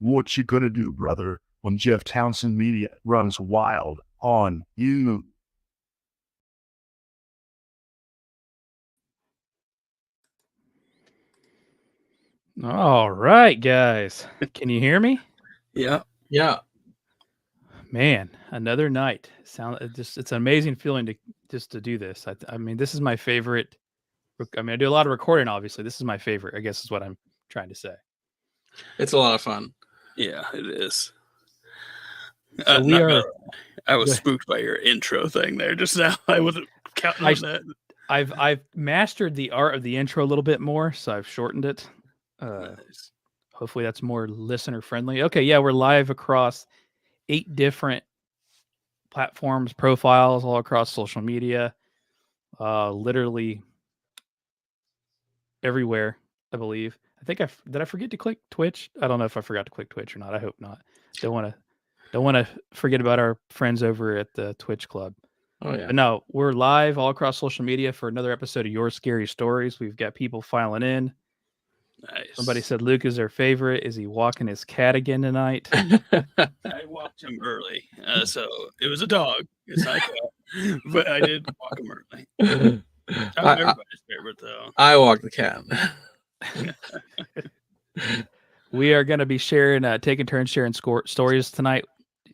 What you gonna do, brother, when Jeff Townsend Media runs wild on you? All right, guys. Can you hear me? Yeah. Yeah. Man, another night. It's an amazing feeling to do this. I mean, this is my favorite. I mean, I do a lot of recording, obviously. This is my favorite, I guess is what I'm trying to say. It's a lot of fun. Yeah, it is. So we are. I was spooked by your intro thing there just now. I wasn't counting on that. I've mastered the art of the intro a little bit more, so I've shortened it. Nice. Hopefully that's more listener friendly. Okay, yeah, we're live across 8 different platforms, profiles all across social media. Literally everywhere, I believe. I think did I forget to click Twitch? I don't know if I forgot to click Twitch or not. I hope not. Don't want to forget about our friends over at the Twitch Club. Oh yeah. But no, we're live all across social media for another episode of Your Scary Stories. We've got people filing in. Nice. Somebody said Luke is their favorite. Is he walking his cat again tonight? I walked him early, so it was a dog. It's not a cat, but I did walk him early. I'm everybody's favorite, though. I walk the cat. We are going to be taking turns sharing stories tonight.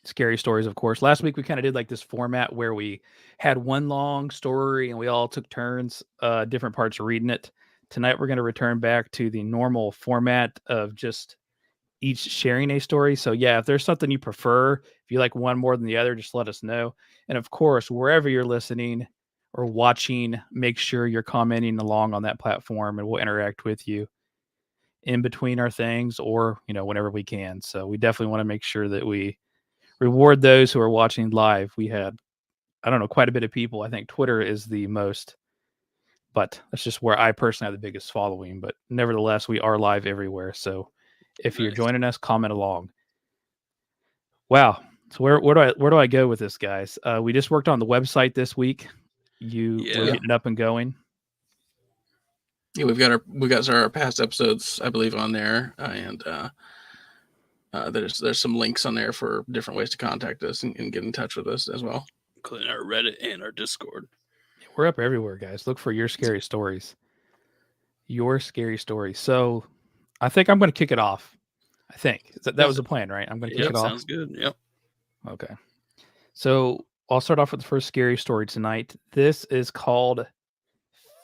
Scary stories, of course. Last week we kind of did like this format where we had one long story and we all took turns, different parts of reading it. Tonight we're going to return back to the normal format of just each sharing a story. So yeah, if there's something you prefer, if you like one more than the other, just let us know. And of course, wherever you're listening or watching, make sure you're commenting along on that platform and we'll interact with you in between our things or, whenever we can. So we definitely want to make sure that we reward those who are watching live. We had, I don't know, quite a bit of people. I think Twitter is the most, but that's just where I personally have the biggest following. But nevertheless, we are live everywhere. So if you're joining us, comment along. Wow. So where do I go with this, guys? We just worked on the website this week. We're Yeah. getting up and going. Yeah, we've got our past episodes, I believe, on there, and there's some links on there for different ways to contact us and get in touch with us as well. Including our Reddit and our Discord. We're up everywhere, guys. Look for your scary stories. Your scary stories. So I think I'm going to kick it off. I think that was the plan, right? I'm going to kick it off. Sounds good. Yep. Okay. So I'll start off with the first scary story tonight. This is called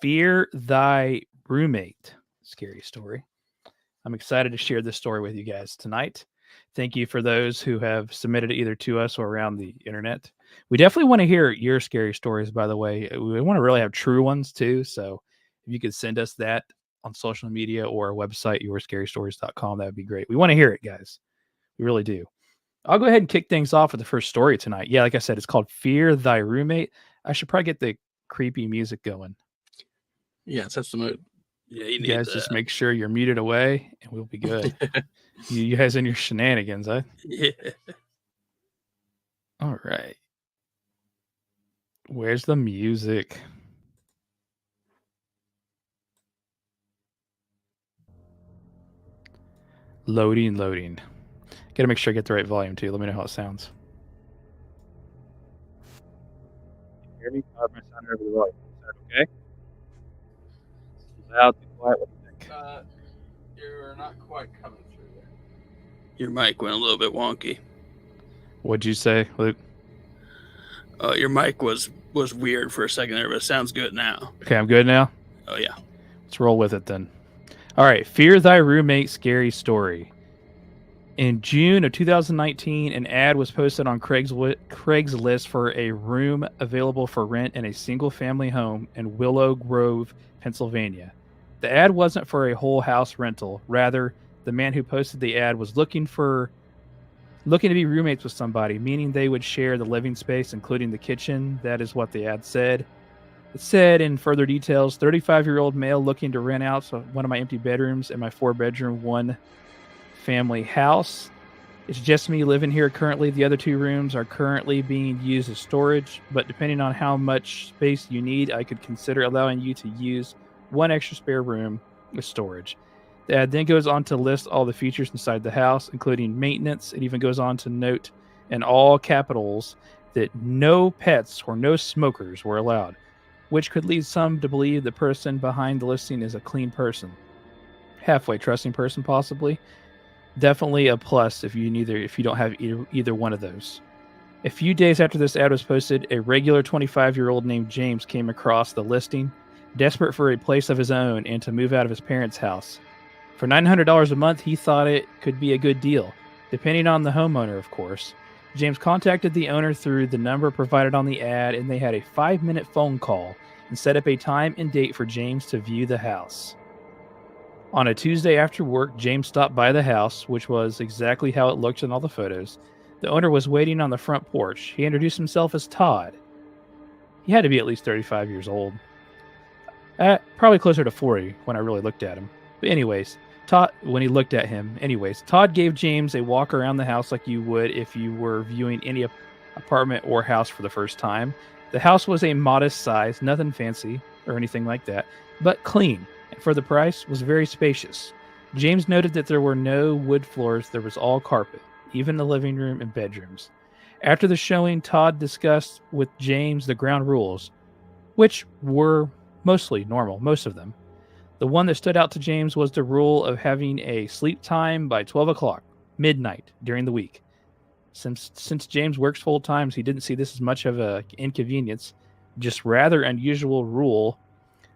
Fear Thy Roommate. Scary story. I'm excited to share this story with you guys tonight. Thank you for those who have submitted it either to us or around the internet. We definitely want to hear your scary stories, by the way. We want to really have true ones too. So if you could send us that on social media or our website, yourscarystories.com, that would be great. We want to hear it, guys. We really do. I'll go ahead and kick things off with the first story tonight. Yeah, like I said, it's called Fear Thy Roommate. I should probably get the creepy music going. Yeah, that's the mood. Yeah, You guys just make sure you're muted away and we'll be good. You guys and your shenanigans, huh? Yeah. All right. Where's the music? Loading. Gotta make sure I get the right volume too. Let me know how it sounds. Hear me? I have my sound over the volume. Is that okay? Loud, too quiet. What do you think? You're not quite coming through there. Your mic went a little bit wonky. What'd you say, Luke? Your mic was weird for a second there, but it sounds good now. Okay, I'm good now. Oh yeah. Let's roll with it then. All right, Fear Thy Roommate Scary Story. In June of 2019, an ad was posted on Craigslist for a room available for rent in a single-family home in Willow Grove, Pennsylvania. The ad wasn't for a whole house rental. Rather, the man who posted the ad was looking to be roommates with somebody, meaning they would share the living space, including the kitchen. That is what the ad said. It said in further details, 35-year-old male looking to rent out one of my empty bedrooms in my 4-bedroom, 1-family house. It's just me living here currently. The other 2 rooms are currently being used as storage, but depending on how much space you need, I could consider allowing you to use 1 extra spare room with storage. The ad then goes on to list all the features inside the house, including maintenance. It even goes on to note in all capitals that no pets or no smokers were allowed, which could lead some to believe the person behind the listing is a clean person. Halfway trusting person, possibly. Definitely a plus if you don't have either one of those. A few days after this ad was posted, a regular 25-year-old named James came across the listing, desperate for a place of his own and to move out of his parents' house. For $900 a month, he thought it could be a good deal, depending on the homeowner, of course. James contacted the owner through the number provided on the ad, and they had a 5-minute phone call and set up a time and date for James to view the house. On a Tuesday after work, James stopped by the house, which was exactly how it looked in all the photos. The owner was waiting on the front porch. He introduced himself as Todd. He had to be at least 35 years old. Probably closer to 40 when I really looked at him. But anyways, Todd gave James a walk around the house like you would if you were viewing any apartment or house for the first time. The house was a modest size, nothing fancy or anything like that, but clean, and for the price was very spacious. James noted that there were no wood floors, there was all carpet, even the living room and bedrooms. After the showing, Todd discussed with James the ground rules, which were mostly normal, most of them. The one that stood out to James was the rule of having a sleep time by 12 o'clock, midnight, during the week. Since James works full time, he didn't see this as much of an inconvenience, just rather unusual rule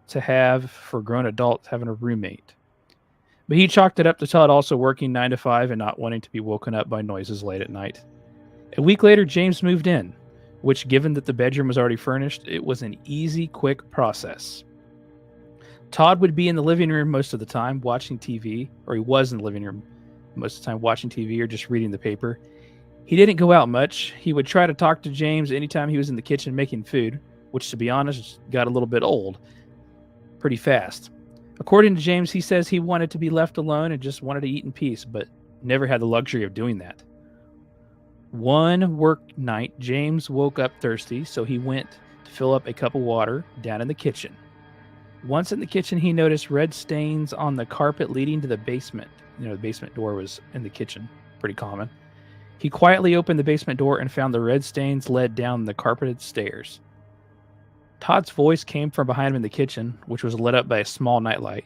to have for grown adults having a roommate. But he chalked it up to Todd also working 9 to 5 and not wanting to be woken up by noises late at night. A week later, James moved in, which, given that the bedroom was already furnished, it was an easy, quick process. Todd would be in the living room most of the time watching TV, or he was in the living room most of the time watching TV or just reading the paper. He didn't go out much. He would try to talk to James anytime he was in the kitchen making food, which, to be honest, got a little bit old pretty fast. According to James, he says he wanted to be left alone and just wanted to eat in peace, but never had the luxury of doing that. One work night, James woke up thirsty, so he went to fill up a cup of water down in the kitchen. Once in the kitchen, he noticed red stains on the carpet leading to the basement. The basement door was in the kitchen, pretty common. He quietly opened the basement door and found the red stains led down the carpeted stairs. Todd's voice came from behind him in the kitchen, which was lit up by a small nightlight.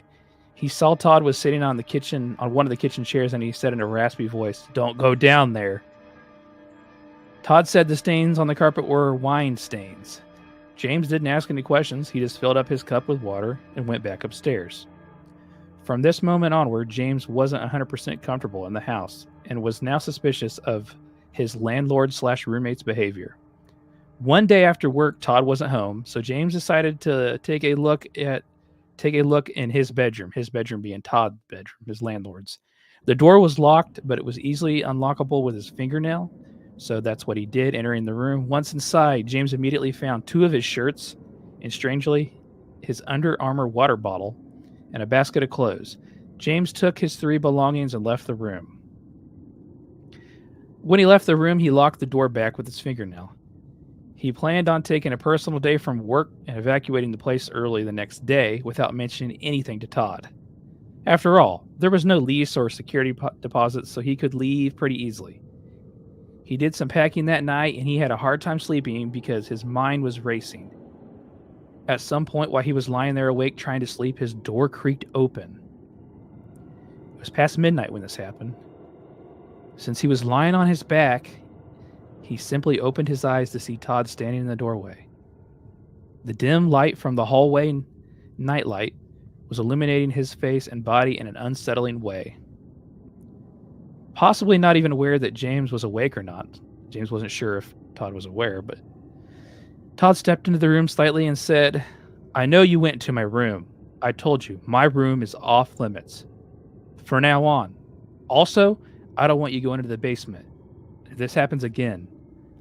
He saw Todd was sitting on one of the kitchen chairs, and he said in a raspy voice, "Don't go down there." Todd said the stains on the carpet were wine stains. James didn't ask any questions. He just filled up his cup with water and went back upstairs. From this moment onward, James wasn't 100% comfortable in the house and was now suspicious of his landlord/roommate's behavior. One day after work, Todd wasn't home, so James decided to take a look in his bedroom being Todd's bedroom, his landlord's. The door was locked, but it was easily unlockable with his fingernail, so that's what he did, entering the room. Once inside, James immediately found 2 of his shirts and, strangely, his Under Armour water bottle and a basket of clothes. James took his 3 belongings and left the room. When he left the room, he locked the door back with his fingernail. He planned on taking a personal day from work and evacuating the place early the next day without mentioning anything to Todd. After all, there was no lease or security deposit, so he could leave pretty easily. He did some packing that night, and he had a hard time sleeping because his mind was racing. At some point, while he was lying there awake trying to sleep, his door creaked open. It was past midnight when this happened. Since he was lying on his back, he simply opened his eyes to see Todd standing in the doorway. The dim light from the hallway nightlight was illuminating his face and body in an unsettling way. Possibly not even aware that James was awake or not. James wasn't sure if Todd was aware, but Todd stepped into the room slightly and said, "I know you went to my room. I told you, my room is off limits. For now on. Also, I don't want you going into the basement. If this happens again,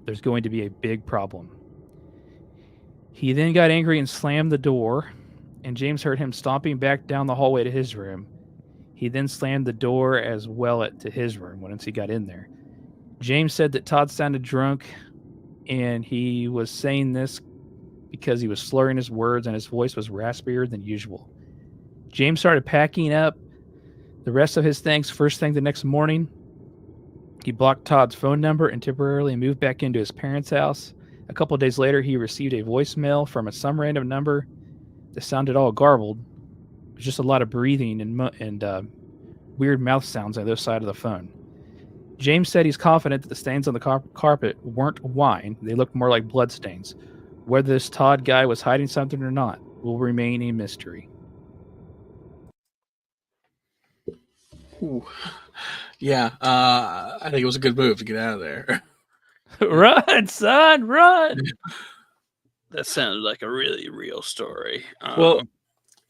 there's going to be a big problem." He then got angry and slammed the door, and James heard him stomping back down the hallway to his room. He then slammed the door as well to his room once he got in there. James said that Todd sounded drunk, and he was saying this because he was slurring his words and his voice was raspier than usual. James started packing up the rest of his things first thing the next morning. He blocked Todd's phone number and temporarily moved back into his parents' house. A couple of days later, he received a voicemail from some random number that sounded all garbled. It was just a lot of breathing and weird mouth sounds on the other side of the phone. James said he's confident that the stains on the carpet weren't wine. They looked more like blood stains. Whether this Todd guy was hiding something or not will remain a mystery. Ooh. Yeah, I think it was a good move to get out of there. Run, son, run! That sounded like a really real story. Well,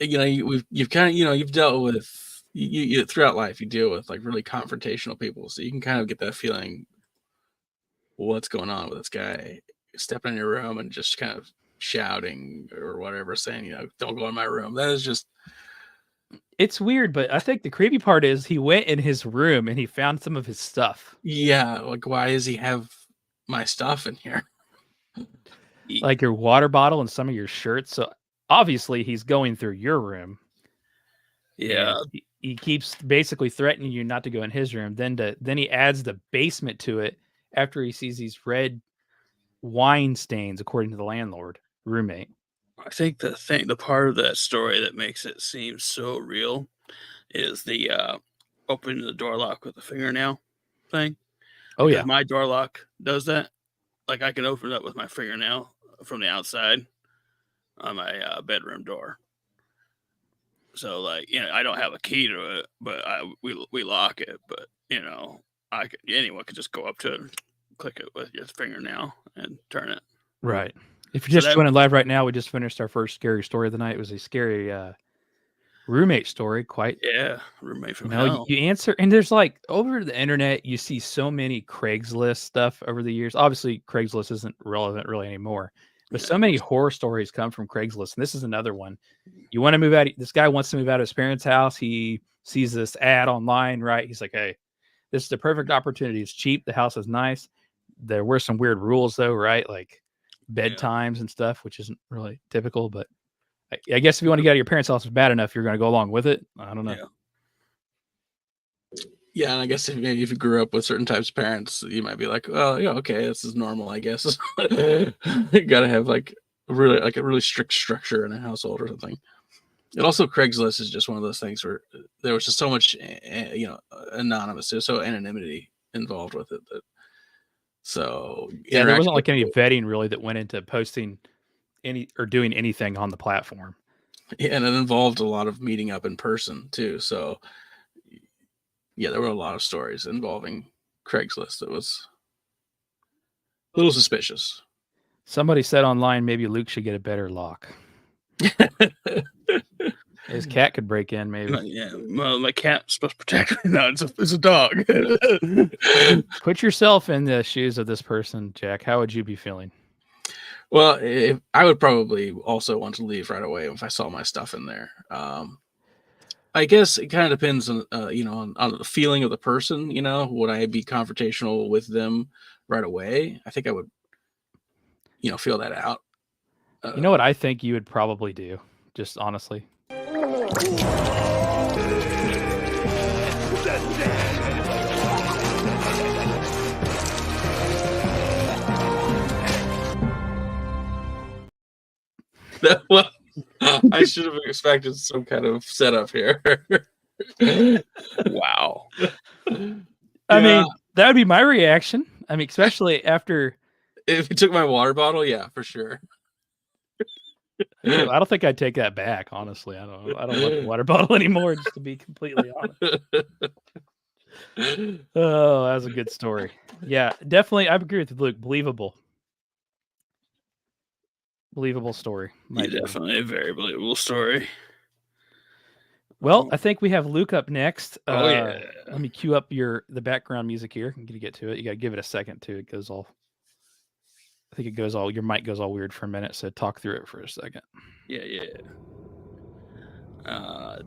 you've kind of you've dealt with you throughout life. You deal with like really confrontational people, so you can kind of get that feeling. What's going on with this guy stepping in your room and just kind of shouting or whatever, saying, "Don't go in my room." That is just. It's weird, but I think the creepy part is he went in his room and he found some of his stuff. Yeah, like why does he have my stuff in here? Like your water bottle and some of your shirts. So obviously he's going through your room. Yeah. He keeps basically threatening you not to go in his room. Then he adds the basement to it after he sees these red wine stains, according to the landlord roommate. I think the part of that story that makes it seem so real is the opening the door lock with the fingernail thing. Oh, yeah. My door lock does that. Like I can open it up with my fingernail from the outside on my bedroom door. So like, I don't have a key to it, but we lock it. But anyone could just go up to it, and click it with your fingernail, and turn it. Right. If you're just joining live right now, we just finished our first scary story of the night. It was a scary roommate story. Roommate from hell. You answer, and there's like over the internet, you see so many Craigslist stuff over the years. Obviously, Craigslist isn't relevant really anymore, but so many horror stories come from Craigslist, and this is another one. You want to move out. This guy wants to move out of his parents' house. He sees this ad online, right? He's like, "Hey, this is the perfect opportunity. It's cheap. The house is nice. there were some weird rules though, right? Like bedtimes and stuff, which isn't really typical. But I guess if you want to get out of your parents' house bad enough, you're going to go along with it. I don't know. Yeah, and I guess if you grew up with certain types of parents, you might be like, well, yeah, okay, this is normal, I guess. You got to have like a really strict structure in a household or something. And also, Craigslist is just one of those things where there was just so much, anonymous. There's so anonymity involved with it that. So yeah, there wasn't like any vetting really that went into posting any or doing anything on the platform. Yeah, and it involved a lot of meeting up in person too. So yeah, there were a lot of stories involving Craigslist that was a little suspicious. Somebody said online maybe Luke should get a better lock. His cat could break in, maybe. Yeah, well, my cat's supposed to protect me. No, it's a dog. Put yourself in the shoes of this person, Jack. How would you be feeling? Well, I would probably also want to leave right away if I saw my stuff in there. I guess it kind of depends on on the feeling of the person. Would I be confrontational with them right away? I think I would, feel that out. You know what I think you would probably do, just honestly? Well, I should have expected some kind of setup here. Wow. I mean, that would be my reaction. I mean, especially after if you took my water bottle, yeah, for sure. I don't think I'd take that back, honestly. I don't want the water bottle anymore, just to be completely honest. Oh, that was a good story. Yeah, definitely. I agree with Luke. Believable story. Definitely a very believable story. Well, I think we have Luke up next. Yeah. Let me cue up the background music here. I'm gonna get to it. You gotta give it a second too. It goes all. I think it goes all. Your mic goes all weird for a minute. So talk through it for a second. Yeah.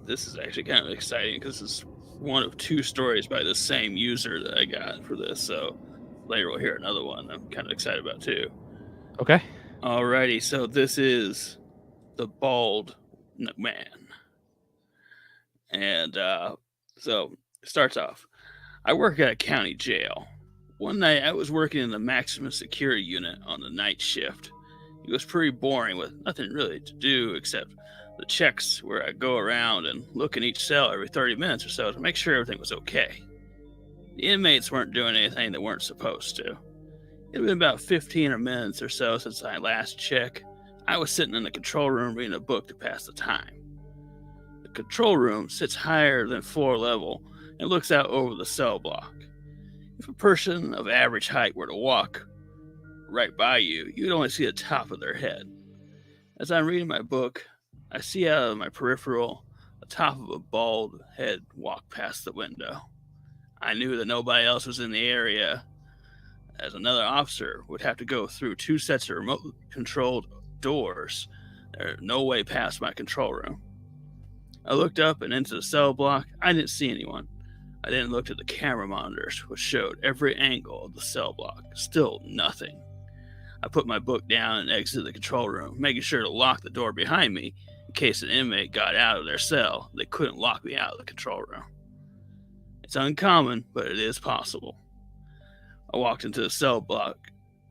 This is actually kind of exciting because this is one of two stories by the same user that I got for this. So later we'll hear another one I'm kind of excited about too. Okay. Alrighty. So this is the Bald Man. And so it starts off. I work at a county jail. One night I was working in the maximum security unit on the night shift. It was pretty boring with nothing really to do except the checks where I go around and look in each cell every 30 minutes or so to make sure everything was okay. The inmates weren't doing anything they weren't supposed to. It had been about 15 minutes or so since I last checked. I was sitting in the control room reading a book to pass the time. The control room sits higher than floor level and looks out over the cell block. If a person of average height were to walk right by you, you'd only see the top of their head. As I'm reading my book, I see out of my peripheral the top of a bald head walk past the window. I knew that nobody else was in the area, as another officer would have to go through 2 sets of remote-controlled doors. There's no way past my control room. I looked up and into the cell block. I didn't see anyone. I then looked at the camera monitors, which showed every angle of the cell block. Still nothing. I put my book down and exited the control room, making sure to lock the door behind me in case an inmate got out of their cell. They couldn't lock me out of the control room. It's uncommon, but it is possible. I walked into the cell block,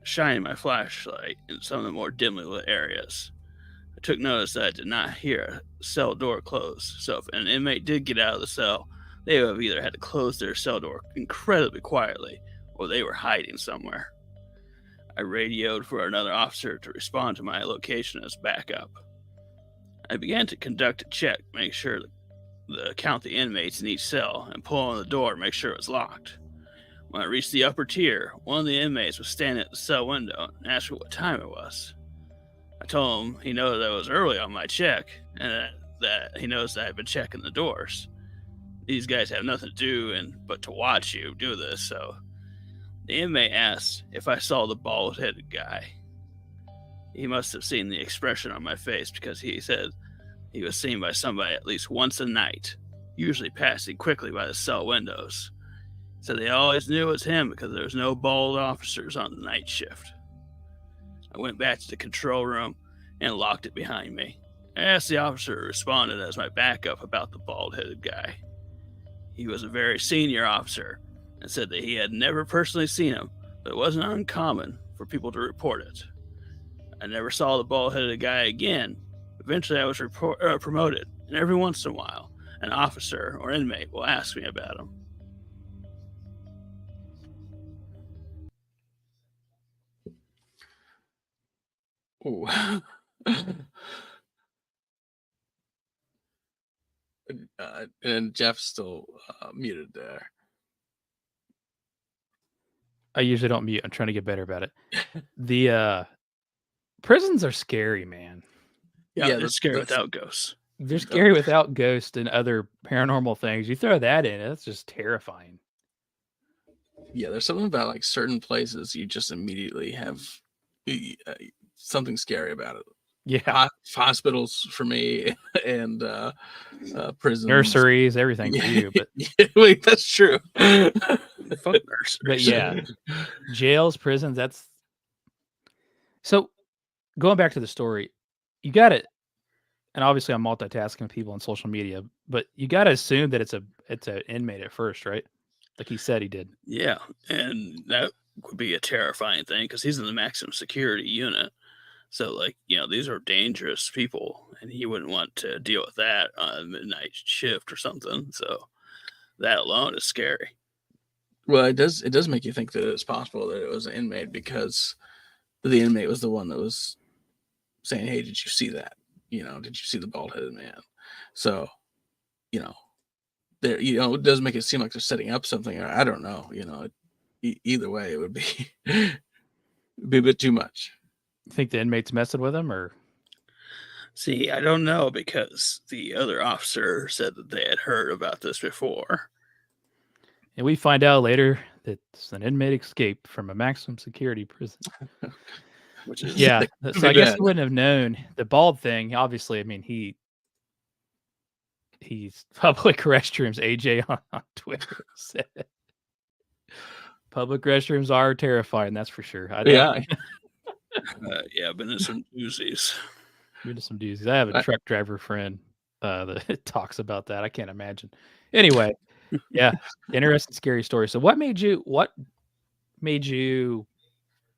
shining my flashlight in some of the more dimly lit areas. I took notice that I did not hear a cell door close, so if an inmate did get out of the cell, they would have either had to close their cell door incredibly quietly, or they were hiding somewhere. I radioed for another officer to respond to my location as backup. I began to conduct a check, make sure to count the inmates in each cell, and pull on the door to make sure it was locked. When I reached the upper tier, one of the inmates was standing at the cell window and asked me what time it was. I told him he knows that it was early on my check, and that he knows that I've been checking the doors. These guys have nothing to do but to watch you do this, so the inmate asked if I saw the bald-headed guy. He must have seen the expression on my face because he said he was seen by somebody at least once a night, usually passing quickly by the cell windows. So they always knew it was him because there was no bald officers on the night shift. I went back to the control room and locked it behind me. I asked the officer who responded as my backup about the bald-headed guy. He was a very senior officer and said that he had never personally seen him, but it wasn't uncommon for people to report it. I never saw the bald-headed guy again. Eventually, I was promoted, and every once in a while, an officer or inmate will ask me about him. Ooh. And Jeff's still muted there. I usually don't mute. I'm trying to get better about it. The prisons are scary, man. Yeah, they're scary without ghosts. They're scary without ghosts and other paranormal things. You throw that in, that's just terrifying. Yeah, there's something about like certain places you just immediately have something scary about it. Yeah, hospitals for me, and prisons, nurseries, everything for you. But yeah, wait, that's true. Fuck nurseries. But yeah, jails, prisons. That's so. Going back to the story, you got it. And obviously, I'm multitasking with people on social media, but you got to assume that it's an inmate at first, right? Like he said he did. Yeah, and that would be a terrifying thing because he's in the maximum security unit. So, like, these are dangerous people, and he wouldn't want to deal with that on a midnight shift or something. So, that alone is scary. Well, it does make you think that it's possible that it was an inmate because the inmate was the one that was saying, "Hey, did you see that? Did you see the bald-headed man?" So, there, it does make it seem like they're setting up something. Or I don't know. Either way, it would be be a bit too much. You think the inmate's messing with him, or? See, I don't know because the other officer said that they had heard about this before. And we find out later that it's an inmate escaped from a maximum security prison. Which is so I guess he wouldn't have known the bald thing. Obviously, I mean he's public restrooms. AJ on Twitter said public restrooms are terrifying. That's for sure. Been in some doozies. Been to some doozies. I have a truck driver friend that talks about that. I can't imagine. Anyway, yeah, interesting, scary story. So, what made you?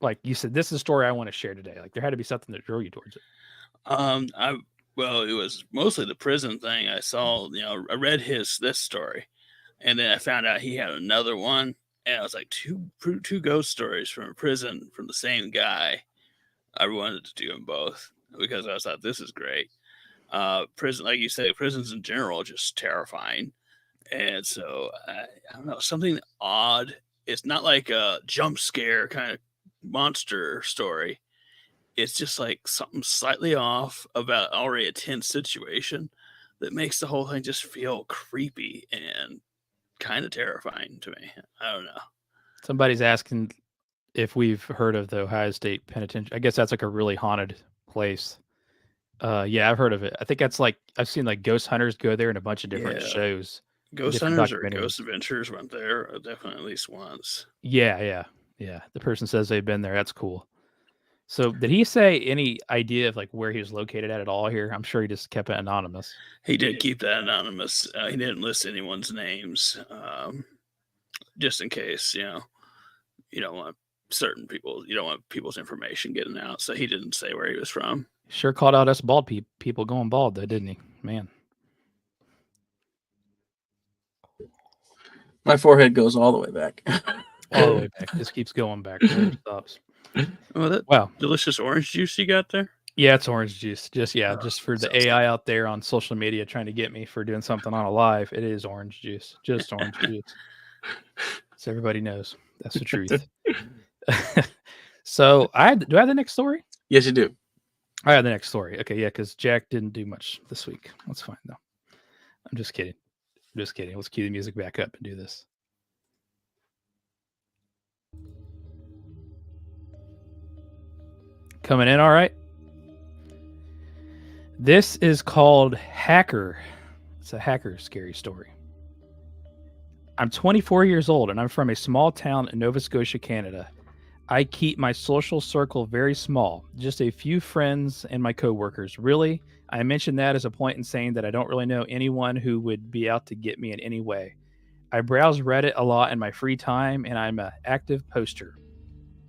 Like you said, this is a story I want to share today. Like there had to be something that drew you towards it. It was mostly the prison thing. I saw, I read this story, and then I found out he had another one, and I was like, two ghost stories from a prison from the same guy. I wanted to do them both because I thought this is great. Prison, like you say, prisons in general are just terrifying, and so I don't know, something odd. It's not like a jump scare kind of monster story. It's just like something slightly off about already a tense situation that makes the whole thing just feel creepy and kind of terrifying to me. I don't know. Somebody's asking if we've heard of the Ohio State Penitentiary. I guess that's like a really haunted place. Yeah, I've heard of it. I think that's like I've seen like ghost hunters go there in a bunch of different shows. Ghost Hunters or Ghost Adventures went there definitely at least once. Yeah. The person says they've been there. That's cool. So did he say any idea of like where he was located at all here? I'm sure he just kept it anonymous. He did keep that anonymous. He didn't list anyone's names, just in case, you don't want certain people, you don't want people's information getting out. So he didn't say where he was from. Sure called out us bald people going bald though, didn't he? Man. My forehead goes all the way back. All the way back. Just keeps going back. Never stops. Oh, wow. Delicious orange juice you got there? Yeah, it's orange juice. Just for the AI out there on social media trying to get me for doing something on a live. It is orange juice. Just orange juice. So everybody knows. That's the truth. So do I have the next story? Yes, you do. I have the next story. Okay, yeah, because Jack didn't do much this week. That's fine though. I'm just kidding. Let's cue the music back up and do this. Coming in all right. This is called Hacker. It's a hacker scary story. I'm 24 years old and I'm from a small town in Nova Scotia, Canada. I keep my social circle very small, just a few friends and my coworkers. Really, I mention that as a point in saying that I don't really know anyone who would be out to get me in any way. I browse Reddit a lot in my free time and I'm an active poster.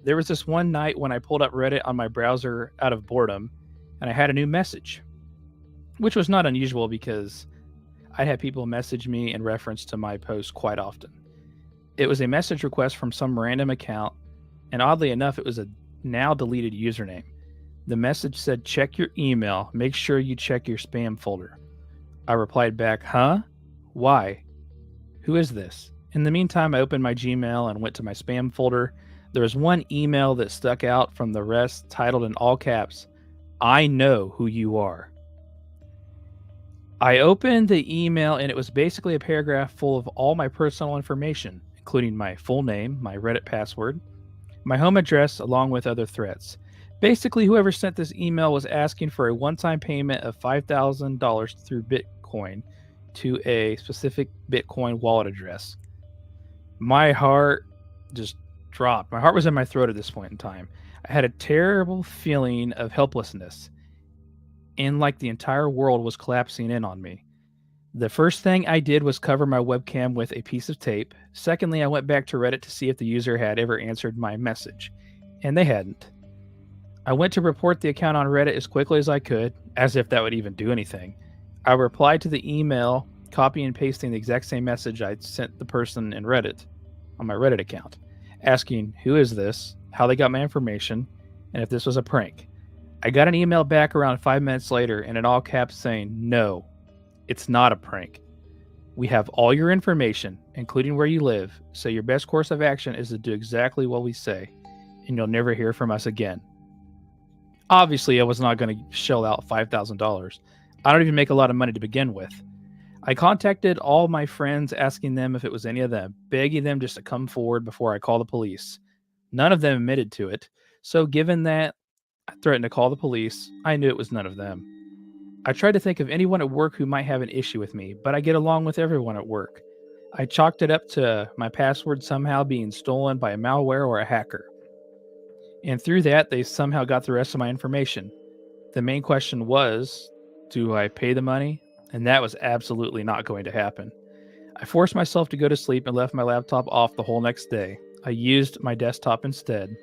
There was this one night when I pulled up Reddit on my browser out of boredom and I had a new message, which was not unusual because I had people message me in reference to my posts quite often. It was a message request from some random account, and oddly enough, it was a now deleted username. The message said, check your email, make sure you check your spam folder. I replied back, huh? Why? Who is this? In the meantime, I opened my Gmail and went to my spam folder. There was one email that stuck out from the rest, titled in all caps, I know who you are. I opened the email and it was basically a paragraph full of all my personal information, including my full name, my Reddit password, my home address, along with other threats. Basically, whoever sent this email was asking for a one-time payment of $5,000 through Bitcoin to a specific Bitcoin wallet address. My heart just dropped. My heart was in my throat at this point in time. I had a terrible feeling of helplessness, and like the entire world was collapsing in on me. The first thing I did was cover my webcam with a piece of tape. Secondly, I went back to Reddit to see if the user had ever answered my message, and they hadn't. I went to report the account on Reddit as quickly as I could, as if that would even do anything. I replied to the email, copying and pasting the exact same message I'd sent the person in Reddit on my Reddit account, asking who is this, how they got my information, and if this was a prank. I got an email back around 5 minutes later and in all caps saying, no, it's not a prank. We have all your information, including where you live, so your best course of action is to do exactly what we say, and you'll never hear from us again. Obviously, I was not going to shell out $5,000. I don't even make a lot of money to begin with. I contacted all my friends asking them if it was any of them, begging them just to come forward before I call the police. None of them admitted to it, so given that I threatened to call the police, I knew it was none of them. I tried to think of anyone at work who might have an issue with me, but I get along with everyone at work. I chalked it up to my password somehow being stolen by a malware or a hacker. And through that, they somehow got the rest of my information. The main question was, do I pay the money? And that was absolutely not going to happen. I forced myself to go to sleep and left my laptop off the whole next day. I used my desktop instead.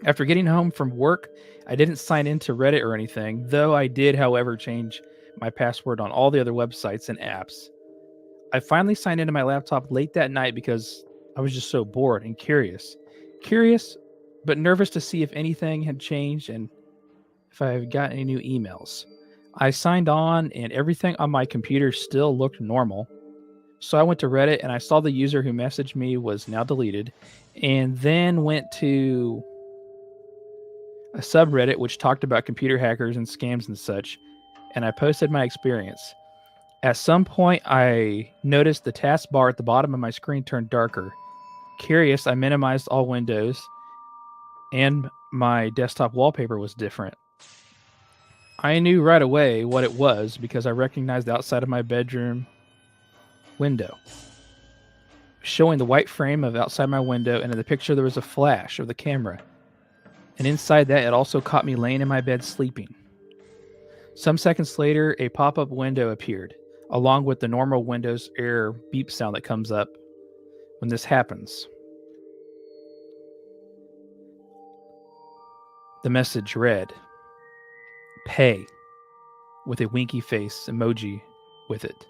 After getting home from work, I didn't sign into Reddit or anything, though I did, however, change my password on all the other websites and apps. I finally signed into my laptop late that night because I was just so bored and curious. Curious, but nervous to see if anything had changed and if I had got any new emails. I signed on and everything on my computer still looked normal. So I went to Reddit and I saw the user who messaged me was now deleted, and then went to a subreddit which talked about computer hackers and scams and such, and I posted my experience. At some point, I noticed the taskbar at the bottom of my screen turned darker. Curious, I minimized all windows, and my desktop wallpaper was different. I knew right away what it was because I recognized the outside of my bedroom window, showing the white frame of outside my window, and in the picture there was a flash of the camera. And inside that, it also caught me laying in my bed sleeping. Some seconds later, a pop-up window appeared, along with the normal Windows error beep sound that comes up when this happens. The message read, "Pay," with a winky face emoji with it.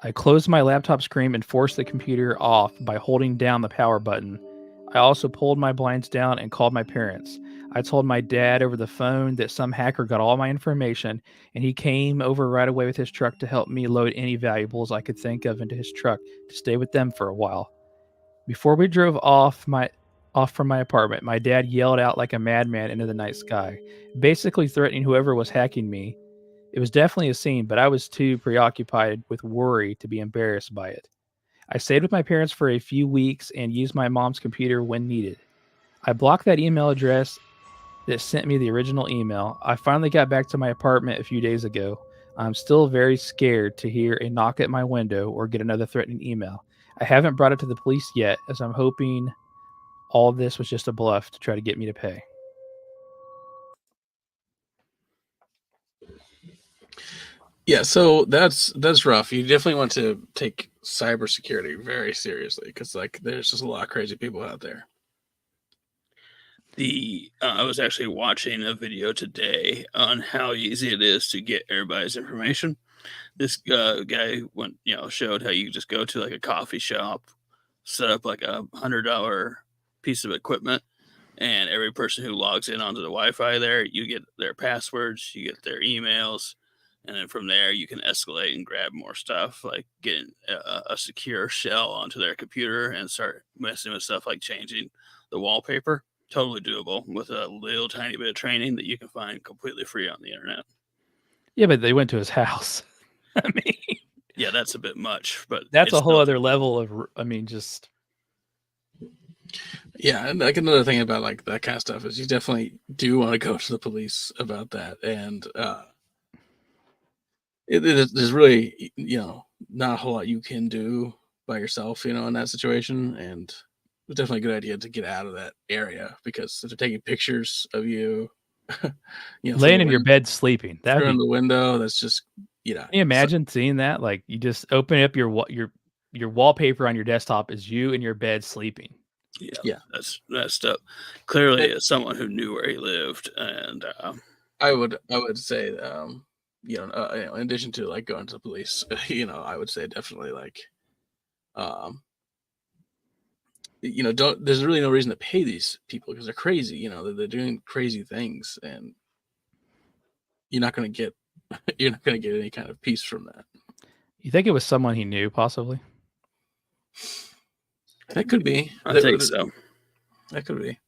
I closed my laptop screen and forced the computer off by holding down the power button. I also pulled my blinds down and called my parents. I told my dad over the phone that some hacker got all my information, and he came over right away with his truck to help me load any valuables I could think of into his truck to stay with them for a while. Before we drove off from my apartment, my dad yelled out like a madman into the night sky, basically threatening whoever was hacking me. It was definitely a scene, but I was too preoccupied with worry to be embarrassed by it. I stayed with my parents for a few weeks and used my mom's computer when needed. I blocked that email address that sent me the original email. I finally got back to my apartment a few days ago. I'm still very scared to hear a knock at my window or get another threatening email. I haven't brought it to the police yet, as I'm hoping all this was just a bluff to try to get me to pay. Yeah, so that's rough. You definitely want to take cybersecurity very seriously because like there's just a lot of crazy people out there. I was actually watching a video today on how easy it is to get everybody's information. This guy went, showed how you just go to like a coffee shop, set up like $100 piece of equipment, and every person who logs in onto the Wi-Fi there, you get their passwords, you get their emails, and then from there you can escalate and grab more stuff, like getting a secure shell onto their computer and start messing with stuff like changing the wallpaper. Totally doable with a little tiny bit of training that you can find completely free on the internet. Yeah, but they went to his house. I mean, yeah, that's a bit much, but that's a whole other level of, just. Yeah, and like another thing about like that kind of stuff is you definitely do want to go to the police about that, and there's really not a whole lot you can do by yourself, in that situation, and it's definitely a good idea to get out of that area because if they're taking pictures of you, laying in your bed sleeping, that's in the window, that's just Can you imagine seeing that? Like you just open up your wallpaper on your desktop is you in your bed sleeping. Yeah, that's stuff. Clearly, as someone who knew where he lived, and I would say, in addition to like going to the police, I would say definitely like, there's really no reason to pay these people because they're crazy. They're doing crazy things, and you're not going to get any kind of peace from that. You think it was someone he knew, possibly? That could be. I think so. That could be.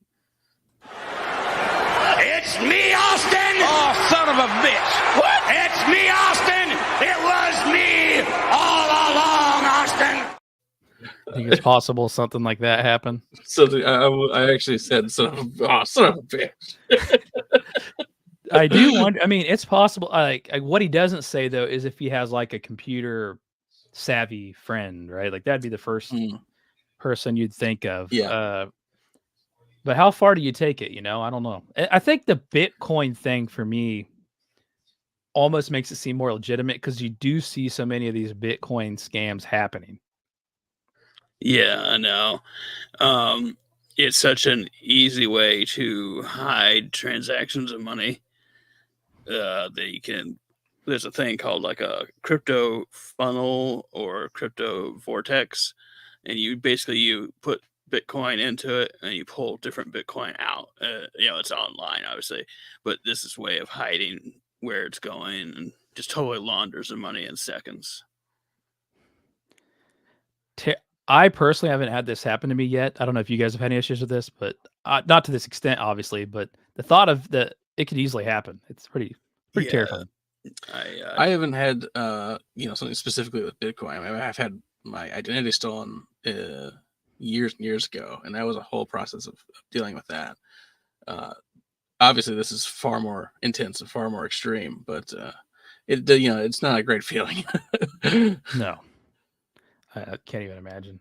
It's me, Austin! Oh, son of a bitch! What? It's me, Austin! It was me all along, Austin! I think it's possible something like that happened. So I actually said, son of a bitch. I do wonder. I mean, it's possible. Like what he doesn't say though is if he has like a computer savvy friend, right? Like that'd be the first person you'd think of. Yeah. But how far do you take it? I don't know. I think the Bitcoin thing for me almost makes it seem more legitimate because you do see so many of these Bitcoin scams happening. Yeah, I know. It's such an easy way to hide transactions of money. There's a thing called like a crypto funnel or crypto vortex, and you put Bitcoin into it and you pull different Bitcoin out. It's online, obviously, but this is a way of hiding where it's going and just totally launders the money in seconds. I personally haven't had this happen to me yet. I don't know if you guys have had any issues with this, but not to this extent, obviously. But the thought of that it could easily happen. It's pretty terrifying. I haven't had something specifically with Bitcoin. I mean, I've had my identity stolen years and years ago, and that was a whole process of dealing with that. Obviously, this is far more intense and far more extreme, but it's not a great feeling. No. I can't even imagine.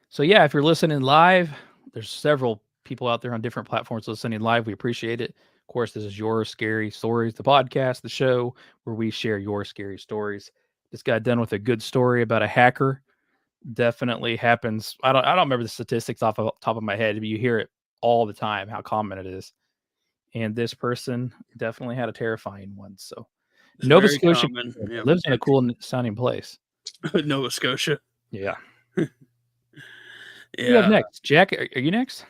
So yeah, if you're listening live, there's several people out there on different platforms listening live. We appreciate it. Of course, this is Your Scary Stories, the podcast, the show where we share your scary stories. Just got done with a good story about a hacker. Definitely happens. I don't remember the statistics off the top of my head, but you hear it all the time, how common it is. And this person definitely had a terrifying one. So it's Nova Scotia lives in a cool sounding place. Nova Scotia. Yeah. Yeah. You have next, Jack. Are you next?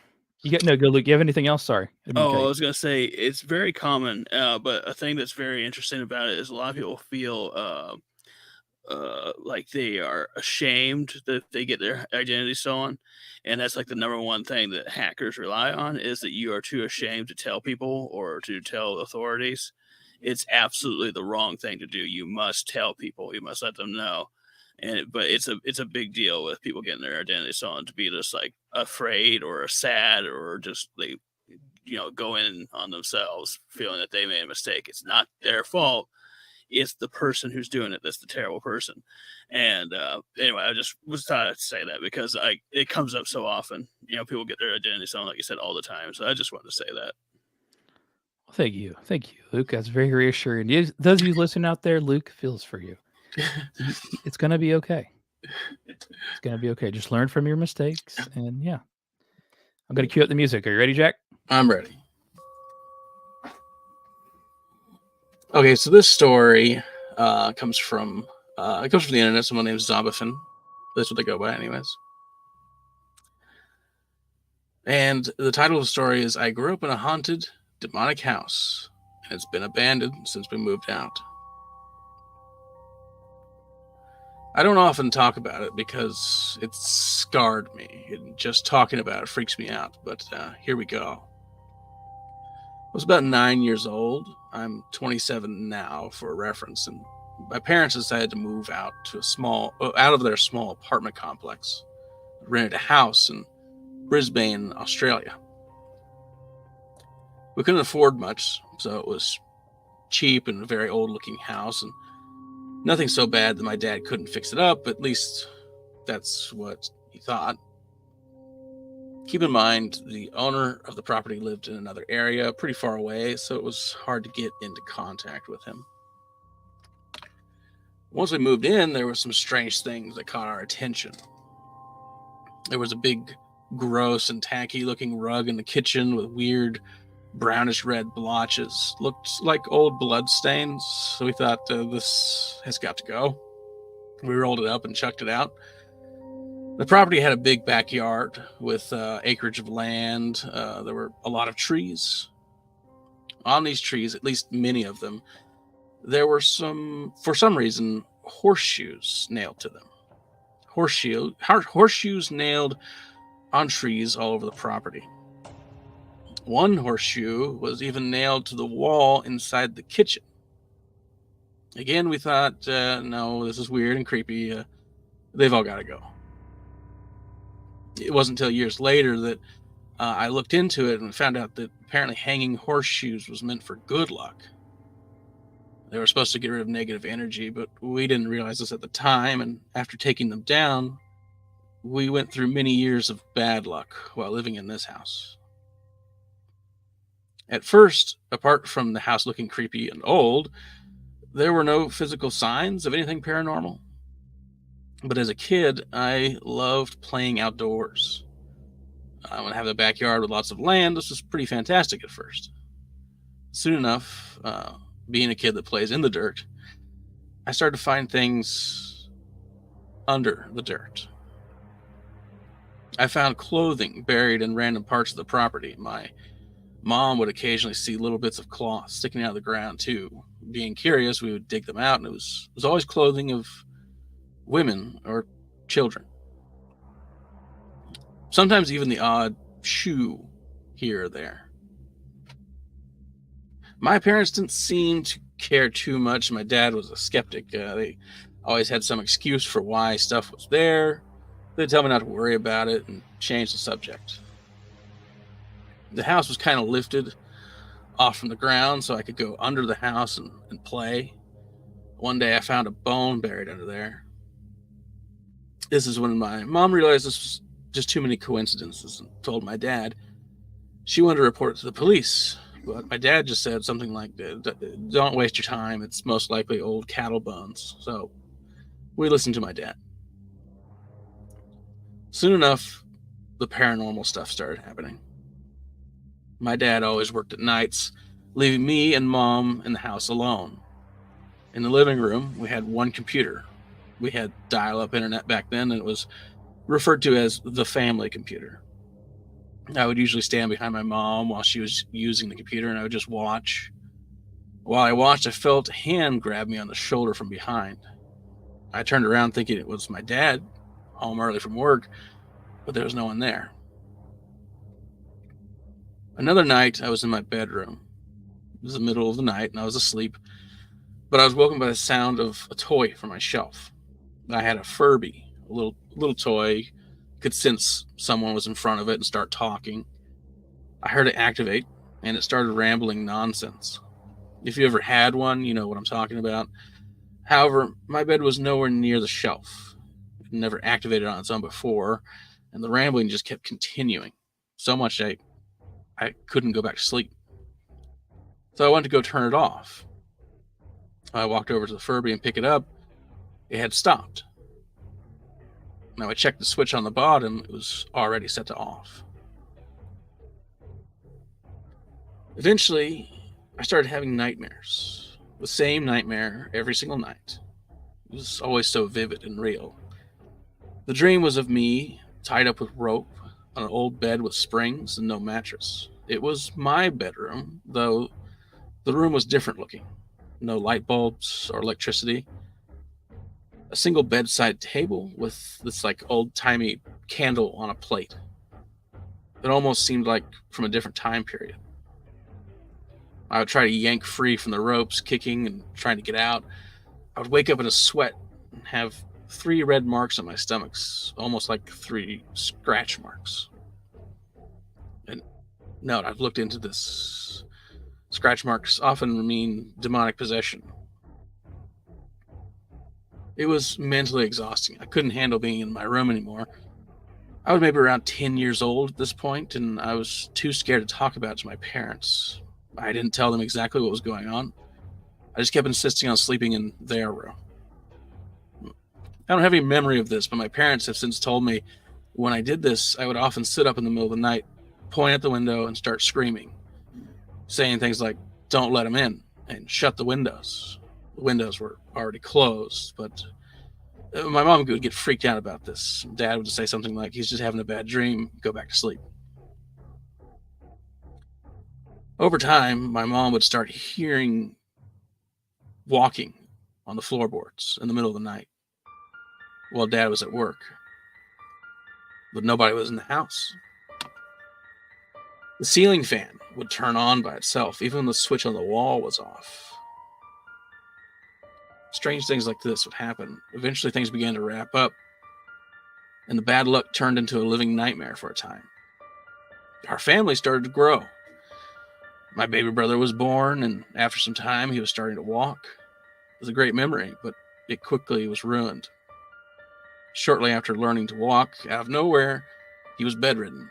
No, go look. You have anything else? Sorry. I was gonna say it's very common, but a thing that's very interesting about it is a lot of people feel like they are ashamed that they get their identity stolen, and that's like the number one thing that hackers rely on is that you are too ashamed to tell people or to tell authorities. It's absolutely the wrong thing to do. You must tell people. You must let them know. But it's a big deal with people getting their identity stolen to be just like afraid or sad or just they go in on themselves feeling that they made a mistake. It's not their fault. it's the person who's doing it that's the terrible person. And anyway, I just was thought to say that because it comes up so often. You know, people get their identity stolen, like you said, all the time. So I just wanted to say that. Well, thank you, Luke. That's very reassuring. Those of you listening out there, Luke feels for you. It's gonna be okay. It's gonna be okay. Just learn from your mistakes, and yeah, I'm gonna cue up the music. Are you ready, Jack? I'm ready. Okay, so this story comes from the internet. Someone named Zombifin. That's what they go by, anyways. And the title of the story is "I grew up in a haunted, demonic house, and it's been abandoned since we moved out." I don't often talk about it because it scarred me. Just talking about it freaks me out, but here we go. I was about 9 years old. I'm 27 now, for reference, and my parents decided to move out of their small apartment complex. Rented a house in Brisbane, Australia. We couldn't afford much, so it was cheap and a very old-looking house, and nothing so bad that my dad couldn't fix it up. At least that's what he thought. Keep in mind, the owner of the property lived in another area pretty far away, so it was hard to get into contact with him. Once we moved in, there were some strange things that caught our attention. There was a big, gross and tacky-looking rug in the kitchen with weird brownish red blotches. Looked like old blood stains, so we thought this has got to go. We rolled it up and chucked it out. The property had a big backyard with acreage of land. There were a lot of trees. On these trees, at least many of them, there were for some reason, horseshoes nailed to them. Horseshoes nailed on trees all over the property. One horseshoe was even nailed to the wall inside the kitchen. Again, we thought, no, this is weird and creepy. They've all got to go. It wasn't until years later that I looked into it and found out that apparently hanging horseshoes was meant for good luck. They were supposed to get rid of negative energy, but we didn't realize this at the time, and after taking them down, we went through many years of bad luck while living in this house. At first, apart from the house looking creepy and old, there were no physical signs of anything paranormal. But as a kid, I loved playing outdoors. When I have a backyard with lots of land, this was pretty fantastic at first. Soon enough, being a kid that plays in the dirt, I started to find things under the dirt. I found clothing buried in random parts of the property. My mom would occasionally see little bits of cloth sticking out of the ground too. Being curious, we would dig them out, and it was always clothing of women or children. Sometimes even the odd shoe here or there. My parents didn't seem to care too much. My dad was a skeptic. They always had some excuse for why stuff was there. They'd tell me not to worry about it and change the subject. The house was kind of lifted off from the ground so I could go under the house and play. One day I found a bone buried under there. This is when my mom realized this was just too many coincidences and told my dad. She wanted to report it to the police, but my dad just said something like, "Don't waste your time. It's most likely old cattle bones." So we listened to my dad. Soon enough, the paranormal stuff started happening. My dad always worked at nights, leaving me and mom in the house alone. In the living room, we had one computer. We had dial-up internet back then, and it was referred to as the family computer. I would usually stand behind my mom while she was using the computer, and I would just watch. While I watched, I felt a hand grab me on the shoulder from behind. I turned around thinking it was my dad, home early from work, but there was no one there. Another night, I was in my bedroom. It was the middle of the night, and I was asleep, but I was woken by the sound of a toy from my shelf. I had a Furby, a little toy. Could sense someone was in front of it and start talking. I heard it activate, and it started rambling nonsense. If you ever had one, you know what I'm talking about. However, my bed was nowhere near the shelf. It never activated on its own before, and the rambling just kept continuing. So much I couldn't go back to sleep. So I went to go turn it off. I walked over to the Furby and pick it up. It had stopped. Now I checked the switch on the bottom. It was already set to off. Eventually, I started having nightmares. The same nightmare every single night. It was always so vivid and real. The dream was of me tied up with rope on an old bed with springs and no mattress. It was my bedroom, though the room was different looking. No light bulbs or electricity. A single bedside table with this like old-timey candle on a plate. It almost seemed like from a different time period. I would try to yank free from the ropes, kicking and trying to get out. I would wake up in a sweat and have 3 red marks on my stomachs, almost like 3 scratch marks. And note, I've looked into this. Scratch marks often mean demonic possession. It was mentally exhausting. I couldn't handle being in my room anymore. I was maybe around 10 years old at this point, and I was too scared to talk about it to my parents. I didn't tell them exactly what was going on. I just kept insisting on sleeping in their room. I don't have any memory of this, but my parents have since told me when I did this, I would often sit up in the middle of the night, point at the window, and start screaming, saying things like, "Don't let them in," and "Shut the windows." The windows were already closed, but my mom would get freaked out about this. Dad would just say something like, "He's just having a bad dream, go back to sleep." Over time, my mom would start hearing walking on the floorboards in the middle of the night while Dad was at work, but nobody was in the house. The ceiling fan would turn on by itself, even when the switch on the wall was off. Strange things like this would happen. Eventually, things began to wrap up, and the bad luck turned into a living nightmare for a time. Our family started to grow. My baby brother was born, and after some time, he was starting to walk. It was a great memory, but it quickly was ruined. Shortly after learning to walk, out of nowhere, he was bedridden.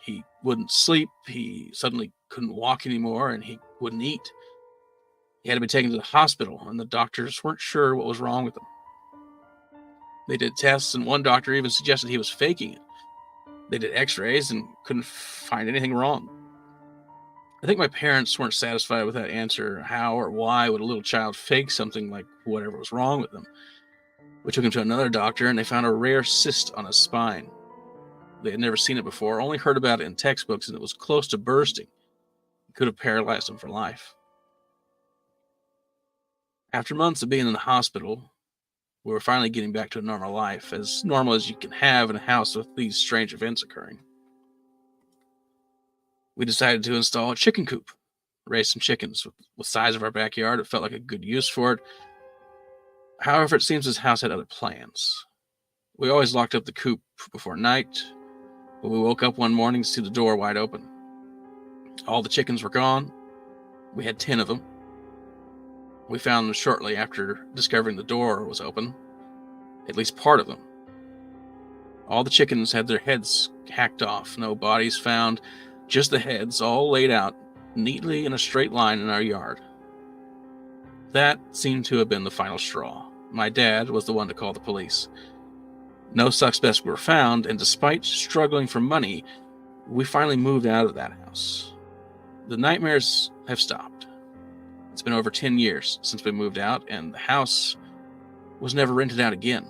He wouldn't sleep, he suddenly couldn't walk anymore, and he wouldn't eat. He had to be taken to the hospital, and the doctors weren't sure what was wrong with him. They did tests, and one doctor even suggested he was faking it. They did x-rays and couldn't find anything wrong. I think my parents weren't satisfied with that answer. How or why would a little child fake something like whatever was wrong with them? We took him to another doctor, and they found a rare cyst on his spine. They had never seen it before, only heard about it in textbooks, and it was close to bursting. It could have paralyzed him for life. After months of being in the hospital, we were finally getting back to a normal life, as normal as you can have in a house with these strange events occurring. We decided to install a chicken coop, raise some chickens. With the size of our backyard, it felt like a good use for it. However, it seems this house had other plans. We always locked up the coop before night, but we woke up one morning to see the door wide open. All the chickens were gone. We had 10 of them. We found them shortly after discovering the door was open, at least part of them. All the chickens had their heads hacked off, no bodies found, just the heads all laid out neatly in a straight line in our yard. That seemed to have been the final straw. My dad was the one to call the police. No suspects were found, and despite struggling for money, we finally moved out of that house. The nightmares have stopped. It's been over 10 years since we moved out, and the house was never rented out again.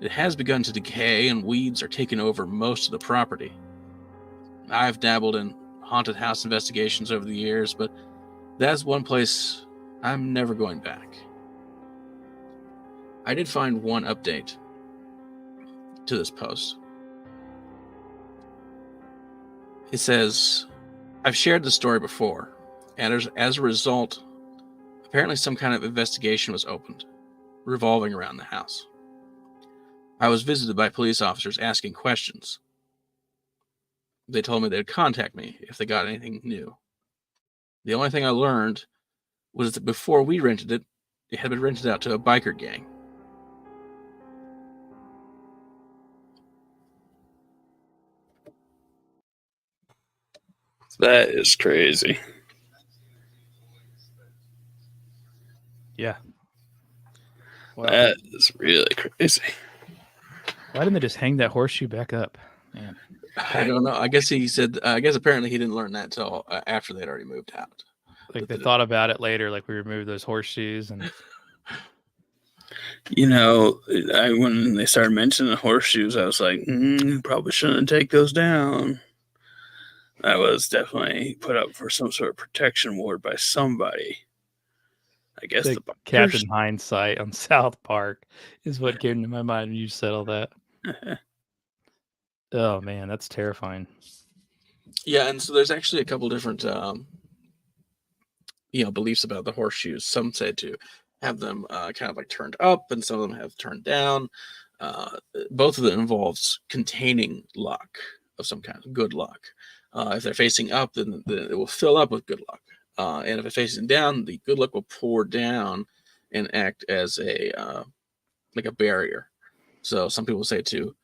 It has begun to decay, and weeds are taking over most of the property. I've dabbled in haunted house investigations over the years, but that's one place I'm never going back. I did find one update to this post. It says, "I've shared the story before, and as a result, apparently some kind of investigation was opened, revolving around the house. I was visited by police officers asking questions. They told me they'd contact me if they got anything new. The only thing I learned was that before we rented it, it had been rented out to a biker gang. That is crazy. Yeah. Wow. That is really crazy. Why didn't they just hang that horseshoe back up? Man. I don't know. I guess he said. I guess apparently he didn't learn that until after they'd already moved out. Like they thought about it later, like we removed those horseshoes and You know, when they started mentioning horseshoes, I was like, probably shouldn't take those down. That was definitely put up for some sort of protection ward by somebody. I guess the the Captain Hindsight on South Park is what came to my mind when you said all that. Oh man, that's terrifying. Yeah, and so there's actually a couple different, beliefs about the horseshoes. Some say to have them kind of like turned up, and some of them have turned down. Both of them involves containing luck of some kind, good luck. If they're facing up, then it will fill up with good luck. And if it's facing down, the good luck will pour down and act as a barrier. So some people say to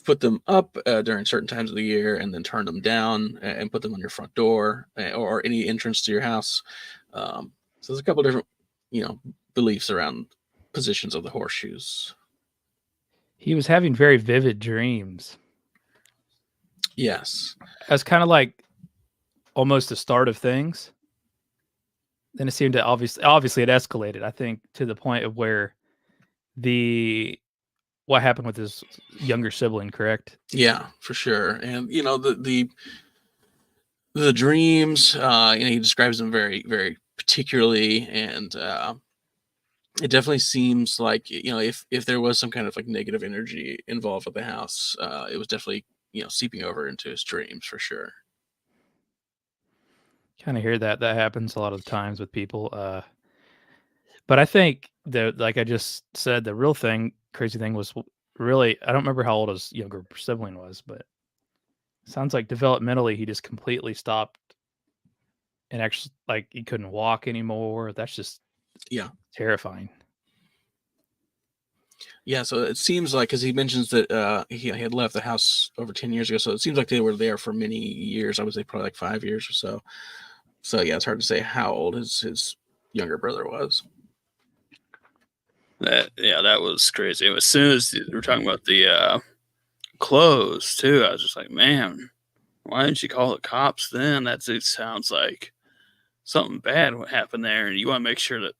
put them up during certain times of the year and then turn them down and put them on your front door or any entrance to your house. So there's a couple different, beliefs around positions of the horseshoes. He was having very vivid dreams. Yes. As kind of like almost the start of things. Then it seemed to obviously it escalated, I think, to the point of where what happened with his younger sibling, correct? Yeah, for sure. And the dreams, he describes them very, very particularly, and it definitely seems like if there was some kind of like negative energy involved with the house, it was definitely seeping over into his dreams for sure. Kind of hear that happens a lot of times with people. But I think that, like I just said, the real crazy thing was really, I don't remember how old his younger sibling was, but it sounds like developmentally he just completely stopped and actually like he couldn't walk anymore. That's just terrifying. Yeah, so it seems like, because he mentions that he had left the house over 10 years ago, so it seems like they were there for many years. I would say probably like 5 years or so. So yeah, it's hard to say how old his younger brother was. That was crazy. As soon as we were talking about the clothes too, I was just like, man, why didn't you call the cops then? It sounds like something bad would happen there, and you want to make sure that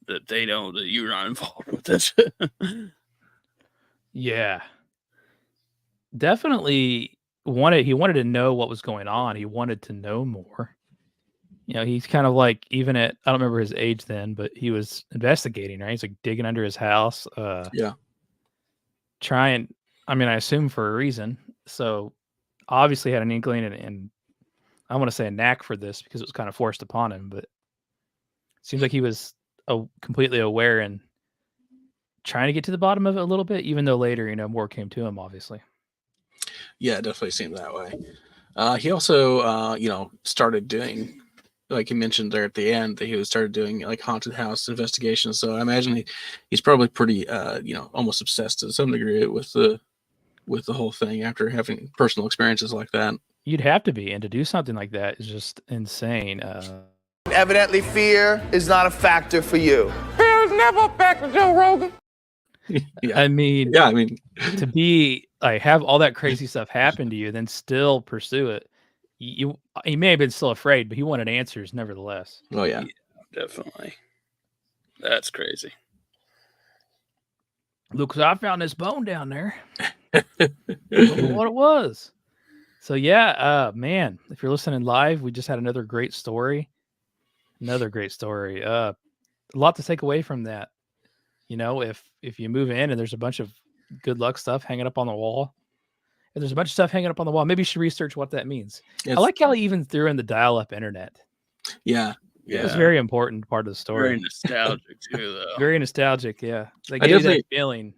that they know that you're not involved with this. Yeah, definitely he wanted to know what was going on. He wanted to know more. He's kind of like, even I don't remember his age then, but he was investigating, right? He's like digging under his house. Trying, I assume for a reason. So obviously had an inkling and I want to say a knack for this because it was kind of forced upon him, but it seems like he was completely aware and trying to get to the bottom of it a little bit, even though later, more came to him, obviously. Yeah, it definitely seemed that way. He also, started doing, like you mentioned there at the end, that he started doing like haunted house investigations. So I imagine he's probably pretty, almost obsessed to some degree with the whole thing after having personal experiences like that. You'd have to be, and to do something like that is just insane. Evidently, fear is not a factor for you. Fear is never a factor, Joe Rogan. To be like have all that crazy stuff happen to you, then still pursue it. He may have been still afraid, but he wanted answers nevertheless. Oh yeah, definitely. That's crazy. Look, I found this bone down there. What it was. So yeah, man, if you're listening live, we just had another great story. A lot to take away from that. If you move in and there's a bunch of good luck stuff hanging up on the wall, if there's a bunch of stuff hanging up on the wall, maybe you should research what that means. I like how he even threw in the dial-up internet. Yeah. It's a very important part of the story. Very nostalgic too, though. Very nostalgic, yeah. They gave you that feeling,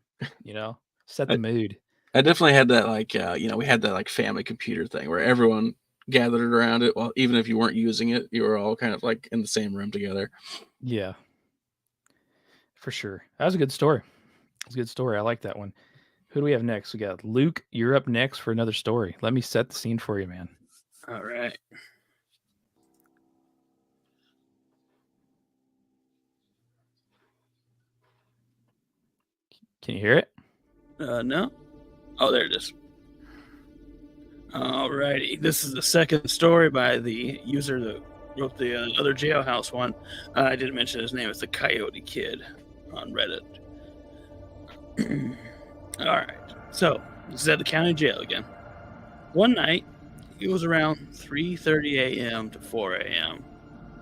set the mood. I definitely had that, like, we had that like family computer thing where everyone gathered around it. Well, even if you weren't using it, you were all kind of like in the same room together. Yeah, for sure. That was a good story. It's a good story. I like that one. Who do we have next? We got Luke. You're up next for another story. Let me set the scene for you, man. All right. Can you hear it? No. Oh, there it is. Alrighty. This is the second story by the user that wrote the other jailhouse one. I didn't mention his name. It's the Coyote Kid on Reddit. All right. So this is at the county jail again. One night, it was around 3:30 a.m. to 4 a.m.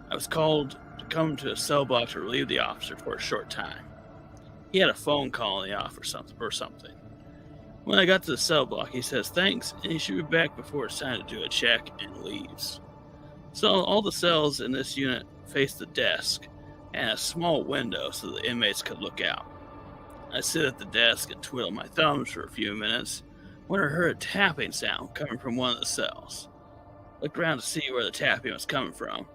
I was called to come to a cell block to relieve the officer for a short time. He had a phone call in the office or something. When I got to the cell block, he says thanks, and he should be back before it's time to do a check, and leaves. So all the cells in this unit faced the desk and a small window so the inmates could look out. I sit at the desk and twiddle my thumbs for a few minutes when I heard a tapping sound coming from one of the cells. Looked around to see where the tapping was coming from,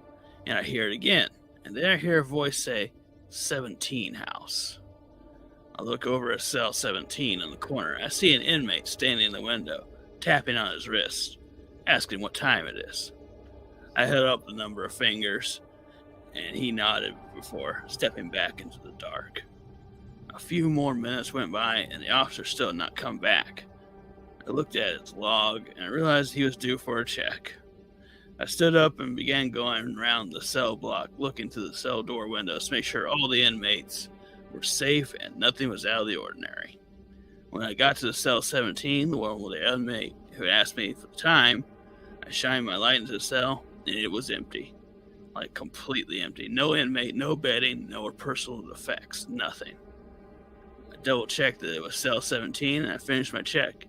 and I hear it again, and then I hear a voice say, 17 house. I look over at cell 17 in the corner. I see an inmate standing in the window, tapping on his wrist, asking what time it is. I held up the number of fingers, and he nodded before stepping back into the dark. A few more minutes went by, and the officer still had not come back. I looked at his log, and I realized he was due for a check. I stood up and began going around the cell block, looking to the cell door windows to make sure all the inmates were safe and nothing was out of the ordinary. When I got to the cell 17, the one with the inmate who asked me for the time, I shined my light into the cell, and it was empty. Like completely empty. No inmate, no bedding, no personal effects, nothing. I double checked that it was cell 17, and I finished my check.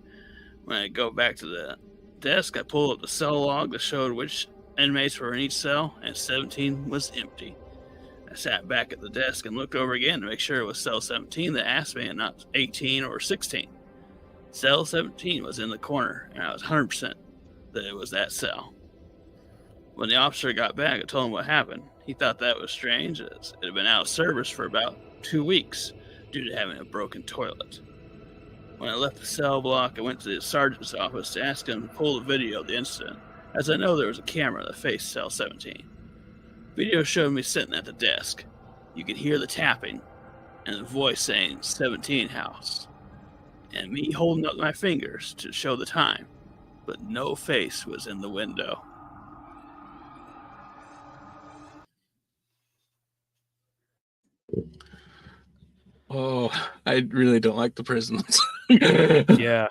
When I go back to the desk, I pulled up the cell log that showed which inmates were in each cell, and 17 was empty. I sat back at the desk and looked over again to make sure it was cell 17 that asked me and not 18 or 16. Cell 17 was in the corner, and I was 100% that it was that cell. When the officer got back, I told him what happened. He thought that was strange, as it had been out of service for about 2 weeks due to having a broken toilet. When I left the cell block, I went to the sergeant's office to ask him to pull the video of the incident, as I know there was a camera that faced cell 17. Video showed me sitting at the desk. You could hear the tapping and the voice saying 17 house, and me holding up my fingers to show the time, but no face was in the window. Oh, I really don't like the prisons. Yeah.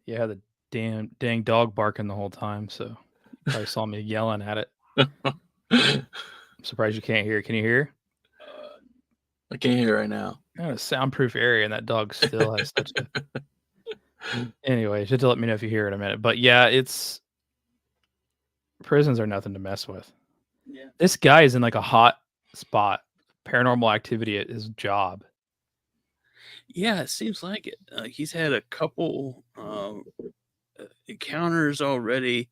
Yeah, the dang dog barking the whole time, so you probably saw me yelling at it. I'm surprised you can't hear. Can you hear? I can't hear right now. I'm in a soundproof area, and that dog still has such a. Anyway, just to let me know if you hear it in a minute. But yeah, prisons are nothing to mess with. Yeah. This guy is in like a hot spot. Paranormal activity at his job. Yeah, it seems like it. He's had a couple encounters already,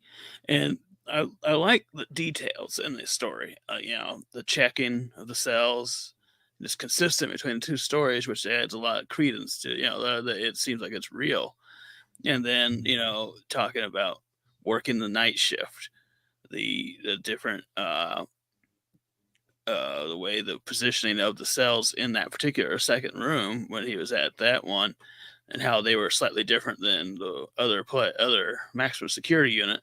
and I like the details in this story. The checking of the cells, it's consistent between the two stories, which adds a lot of credence to it seems like it's real. And then talking about working the night shift, the different the way the positioning of the cells in that particular second room when he was at that one, and how they were slightly different than the other maximum security unit.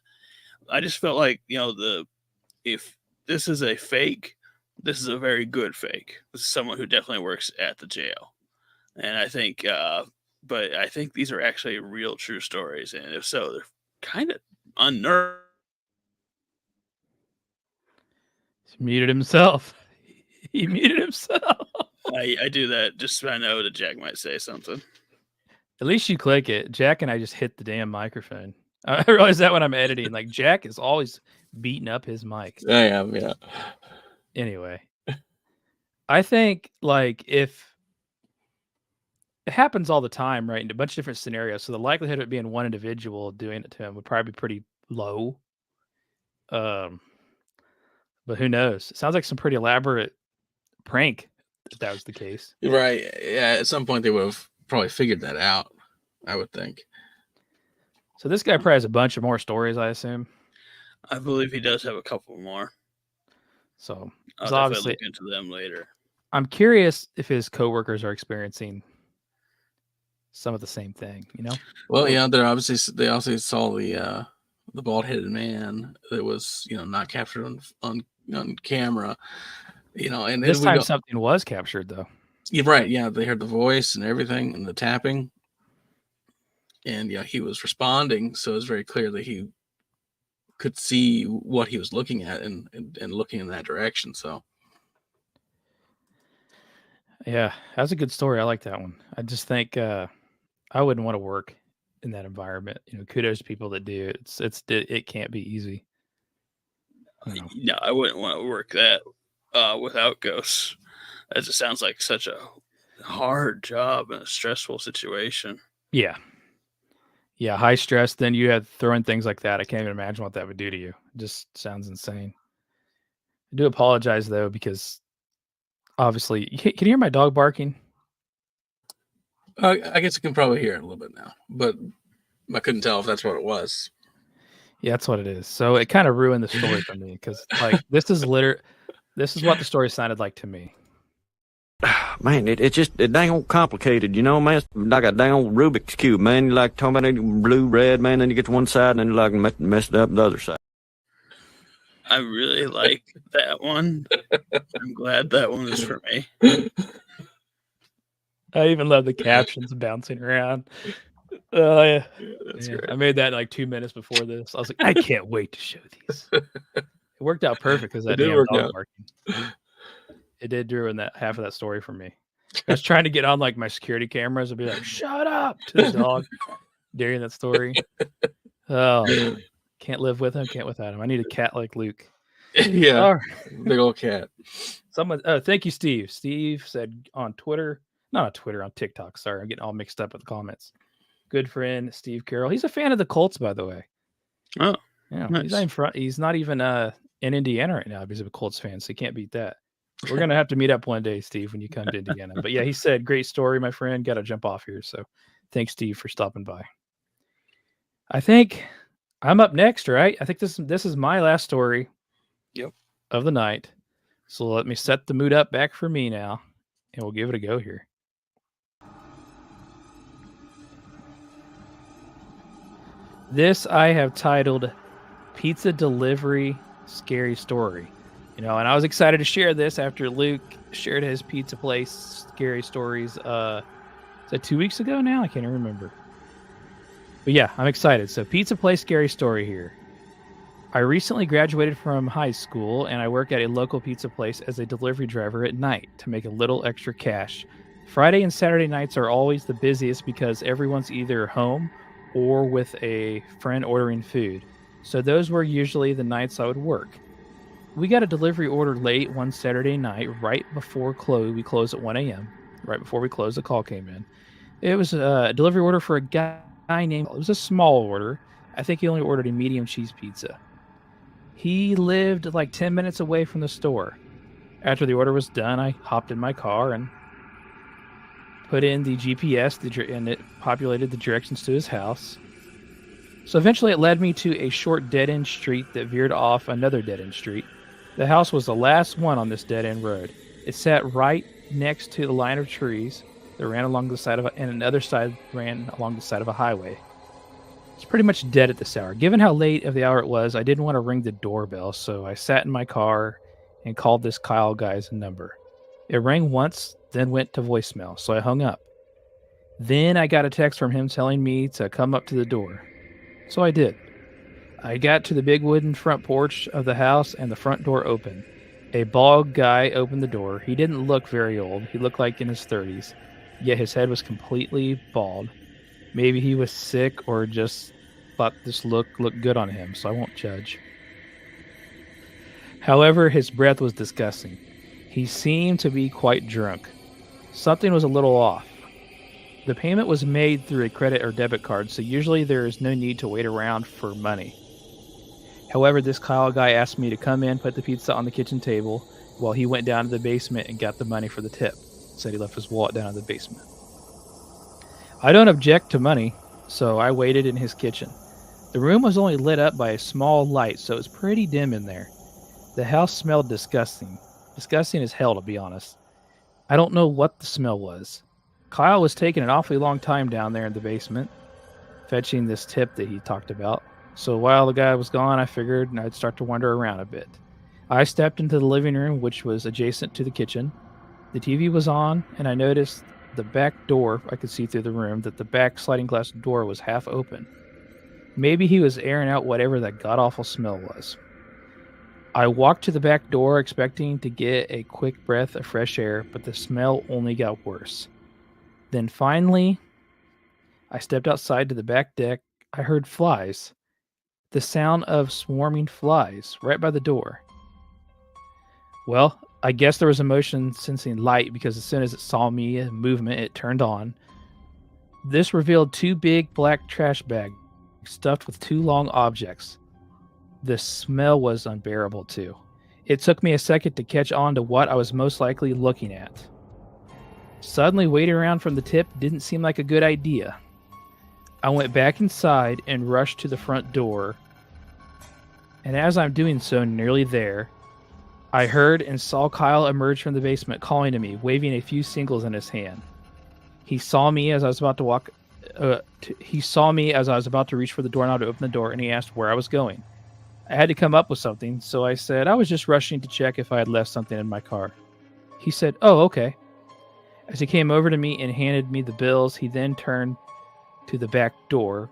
I just felt like if this is a fake, this is a very good fake. This is someone who definitely works at the jail, and I think but I think these are actually real true stories, and if so, they're kind of unnerving. He muted himself. He muted himself. I do that just so I know that Jack might say something. At least you click it. Jack and I just hit the damn microphone. I realize that when I'm editing. Like, Jack is always beating up his mic. I am, yeah. Anyway, I think like if it happens all the time, right, in a bunch of different scenarios, so the likelihood of it being one individual doing it to him would probably be pretty low. But who knows? It sounds like some pretty elaborate prank if that was the case. Right. Yeah. At some point, they would have probably figured that out, I would think. So this guy probably has a bunch of more stories, I assume. I believe he does have a couple more. So I'll it's definitely obviously, look into them later. I'm curious if his coworkers are experiencing some of the same thing, you know? Well, yeah, they also saw the bald-headed man that was, not captured on camera, and This then time something was captured, though. You're right. Yeah, they heard the voice and everything and the tapping, and he was responding. So it's very clear that he could see what he was looking at and looking in that direction. So Yeah, that's a good story. I like that one. I just think I wouldn't want to work in that environment. Kudos to people that do. It can't be easy. No, I wouldn't want to work that without ghosts. That just sounds like such a hard job and a stressful situation. Yeah, high stress. Then you have throwing things like that. I can't even imagine what that would do to you. It just sounds insane. I do apologize though, because obviously, can you hear my dog barking? I guess you can probably hear it a little bit now, but I couldn't tell if that's what it was. Yeah, that's what it is. So it kind of ruined the story for me because this is what the story sounded like to me. Man, it's dang old complicated, man. It's like a dang old Rubik's Cube, man. You like talking about it, blue, red, man, then you get to one side and then you like messed up the other side. I really like that one. I'm glad that one is for me. I even love the captions bouncing around. Oh, yeah. That's great. I made that like 2 minutes before this. I was like, I can't wait to show these. It worked out perfect because that did damn work dog out. barking. It did ruin that half of that story for me. I was trying to get on like my security cameras and be like, shut up to the dog during that story. Oh, can't live with him, can't without him. I need a cat like Luke. Yeah, All right. big old cat. Thank you, Steve. Steve said on Twitter, not on Twitter, on TikTok. Sorry, I'm getting all mixed up with the comments. Good friend, Steve Carroll. He's a fan of the Colts, by the way. Oh, yeah. nice. He's not even in Indiana right now because he's a Colts fan, so he can't beat that. We're going to have to meet up one day, Steve, when you come to Indiana. But yeah, he said, great story, my friend. Got to jump off here. So thanks, Steve, for stopping by. I think I'm up next, right? I think this is my last story of the night. So let me set the mood up back for me now, and we'll give it a go here. This I have titled Pizza Delivery Scary Story. And I was excited to share this after Luke shared his pizza place scary stories. Is that 2 weeks ago now? I can't even remember. But yeah, I'm excited. So pizza place scary story here. I recently graduated from high school and I work at a local pizza place as a delivery driver at night to make a little extra cash. Friday and Saturday nights are always the busiest because everyone's either home or with a friend ordering food. So those were usually the nights I would work. We got a delivery order late one Saturday night, right before close. We closed at 1 a.m. Right before we closed, the call came in. It was a delivery order for a guy named, it was a small order. I think he only ordered a medium cheese pizza. He lived like 10 minutes away from the store. After the order was done, I hopped in my car and put in the GPS, and it populated the directions to his house. So eventually it led me to a short dead-end street that veered off another dead-end street. The house was the last one on this dead-end road. It sat right next to the line of trees that ran along the side and another side ran along the side of a highway. It's pretty much dead at this hour. Given how late of the hour it was, I didn't want to ring the doorbell, so I sat in my car and called this Kyle guy's number. It rang once, then went to voicemail, so I hung up. Then I got a text from him telling me to come up to the door. So I did. I got to the big wooden front porch of the house and the front door opened. A bald guy opened the door. He didn't look very old. He looked like in his 30s, yet his head was completely bald. Maybe he was sick or just thought this looked good on him, so I won't judge. However, his breath was disgusting. He seemed to be quite drunk. Something was a little off. The payment was made through a credit or debit card, so usually there is no need to wait around for money. However, this Kyle guy asked me to come in, put the pizza on the kitchen table while he went down to the basement and got the money for the tip. Said he left his wallet down in the basement. I don't object to money, so I waited in his kitchen. The room was only lit up by a small light, so it was pretty dim in there. The house smelled disgusting. Disgusting as hell, to be honest. I don't know what the smell was. Kyle was taking an awfully long time down there in the basement, fetching this tip that he talked about. So while the guy was gone, I figured I'd start to wander around a bit. I stepped into the living room, which was adjacent to the kitchen. The TV was on, and I noticed the back door. I could see through the room that the back sliding glass door was half open. Maybe he was airing out whatever that god-awful smell was. I walked to the back door expecting to get a quick breath of fresh air, but the smell only got worse. Then finally, I stepped outside to the back deck. I heard flies. The sound of swarming flies right by the door. Well, I guess there was a motion sensing light because as soon as it saw me in movement, it turned on. This revealed 2 big black trash bags stuffed with 2 long objects. The smell was unbearable too. It took me a second to catch on to what I was most likely looking at. Suddenly waiting around from the tip didn't seem like a good idea. I went back inside and rushed to the front door. And as I'm doing so, nearly there, I heard and saw Kyle emerge from the basement calling to me, waving a few singles in his hand. He saw me as I was about to walk. He saw me as I was about to reach for the doorknob to open the door, and he asked where I was going. I had to come up with something, so I said I was just rushing to check if I had left something in my car. He said, "Oh, okay." As he came over to me and handed me the bills, he then turned to the back door,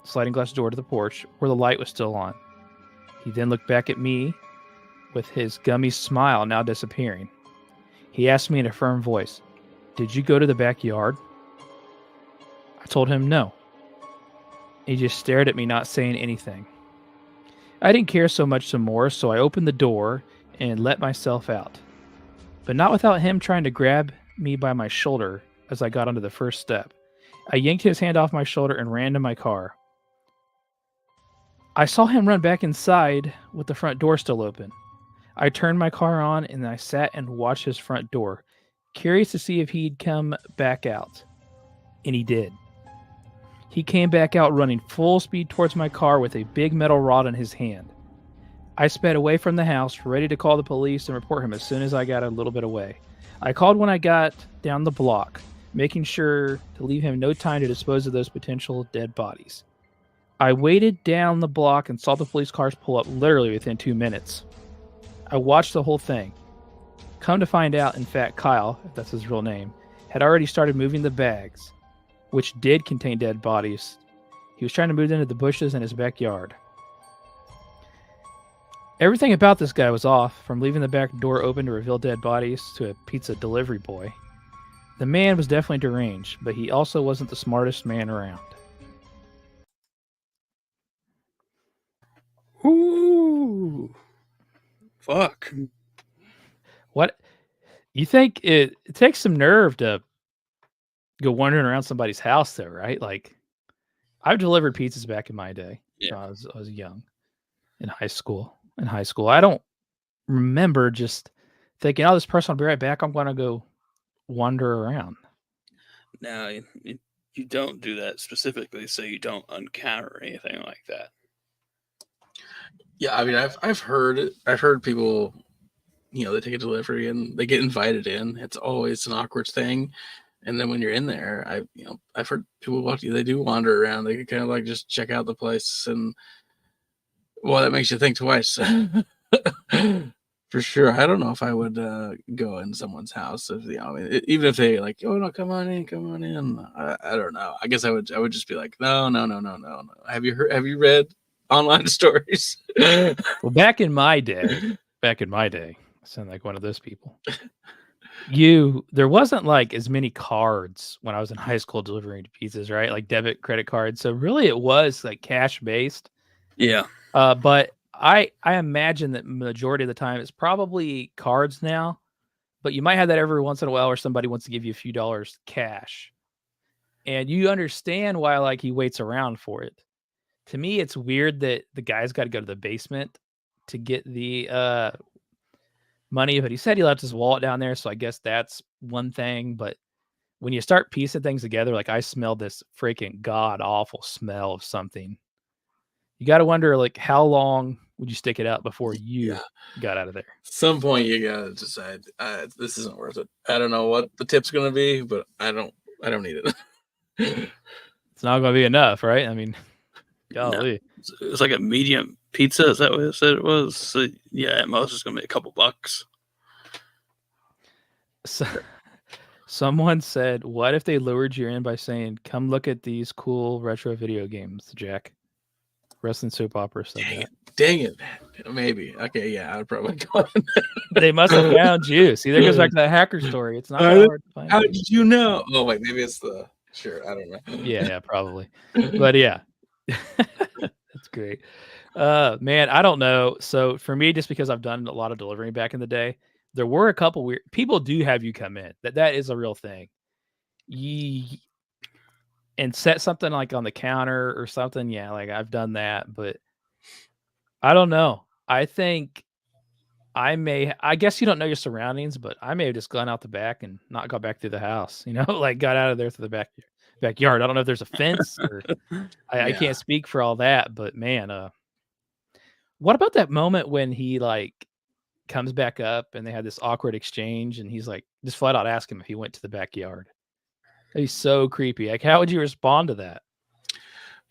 sliding glass door to the porch, where the light was still on. He then looked back at me with his gummy smile now disappearing. He asked me in a firm voice, "Did you go to the backyard?" I told him no. He just stared at me, not saying anything. I didn't care so much some more, so I opened the door and let myself out. But not without him trying to grab me by my shoulder as I got onto the first step. I yanked his hand off my shoulder and ran to my car. I saw him run back inside with the front door still open. I turned my car on and I sat and watched his front door, curious to see if he'd come back out. And he did. He came back out running full speed towards my car with a big metal rod in his hand. I sped away from the house, ready to call the police and report him as soon as I got a little bit away. I called when I got down the block, making sure to leave him no time to dispose of those potential dead bodies. I waited down the block and saw the police cars pull up literally within 2 minutes. I watched the whole thing. Come to find out, in fact, Kyle, if that's his real name, had already started moving the bags, which did contain dead bodies. He was trying to move them into the bushes in his backyard. Everything about this guy was off, from leaving the back door open to reveal dead bodies to a pizza delivery boy. The man was definitely deranged, but he also wasn't the smartest man around. Ooh. Fuck. What? You think it takes some nerve to go wandering around somebody's house, though, right? Like, I've delivered pizzas back in my day. Yeah. I was young, in high school. I don't remember just thinking, "Oh, this person will be right back. I'm going to go wander around." Now, you don't do that specifically so you don't encounter anything like that. Yeah, I mean, I've heard people, they take a delivery and they get invited in. It's always an awkward thing, and then when you're in there, I've heard people they do wander around. They kind of like just check out the place, and well, that makes you think twice. For sure. I don't know if I would go in someone's house if even if they like, "Oh no, come on in." I don't know. I guess I would just be like, no. Have you read online stories? Well, back in my day, I sound like one of those people. There wasn't like as many cards when I was in high school delivering pizzas, right? Like debit, credit cards. So really it was like cash based. Yeah. But I imagine that majority of the time it's probably cards now, but you might have that every once in a while where somebody wants to give you a few dollars cash. And you understand why like he waits around for it to me, it's weird that the guy's got to go to the basement to get the money, but he said he left his wallet down there, so I guess that's one thing. But when you start piecing things together, like I smelled this freaking god awful smell of something. You got to wonder, like, how long would you stick it out before you got out of there? Some point you gotta decide this isn't worth it. I don't know what the tip's gonna be, but I don't need it. It's not going to be enough, right? I mean, golly. No. It was like a medium pizza. Is that what it said it was? So, yeah, at most it's gonna be a couple bucks. So, someone said, "What if they lured you in by saying, come look at these cool retro video games, Jack?" Wrestling Soap Opera said that. Dang it. Maybe. Okay, yeah, I would probably go in. They must have found you. See, there goes back to that hacker story. It's not that hard to find. How did you know? Oh, wait, maybe it's the... Sure, I don't know. Yeah, probably. But yeah, that's great. Man, I don't know. So for me, just because I've done a lot of delivering back in the day, there were a couple weird people do have you come in. That is a real thing. And set something like on the counter or something. Yeah, like I've done that, but I don't know. I think I guess you don't know your surroundings, but I may have just gone out the back and not got back through the house, like got out of there through the backyard. I don't know if there's a fence or I can't speak for all that, but man, what about that moment when he like comes back up and they had this awkward exchange and he's like, just flat out ask him if he went to the backyard. He's so creepy. Like, how would you respond to that?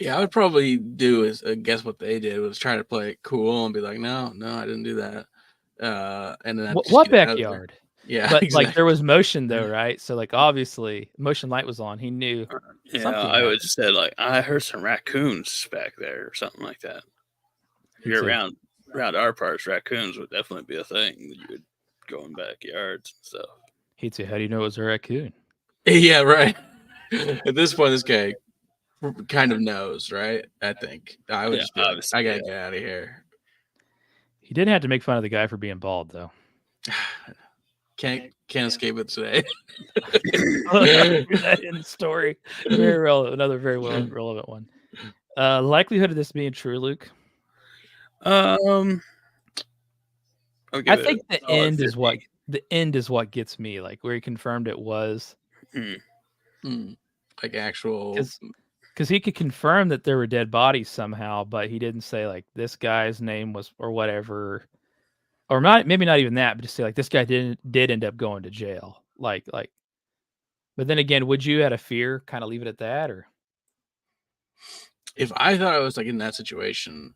Yeah, I would probably do is guess what they did was try to play it cool and be like, no, I didn't do that. And then what backyard? Yeah, but exactly. like there was motion though, right? So like obviously motion light was on. He knew. Yeah, I would have said like I heard some raccoons back there or something like that. If you're around our parts, raccoons would definitely be a thing. You would go in backyards and stuff. He'd say, "How do you know it was a raccoon?" Yeah, right. At this point, this guy kind of knows, right? I think I would just be like, I gotta get out of here. He didn't have to make fun of the guy for being bald, though. Can't escape it today. That in the story, very relevant. Another very relevant one. Likelihood of this being true, Luke. I think the end is what gets me. Like where he confirmed it was. Like actual. Because he could confirm that there were dead bodies somehow, but he didn't say like this guy's name was or whatever, or not. Maybe not even that, but just say like this guy did end up going to jail. Like. But then again, would you out of fear kind of leave it at that, or if I thought I was like in that situation,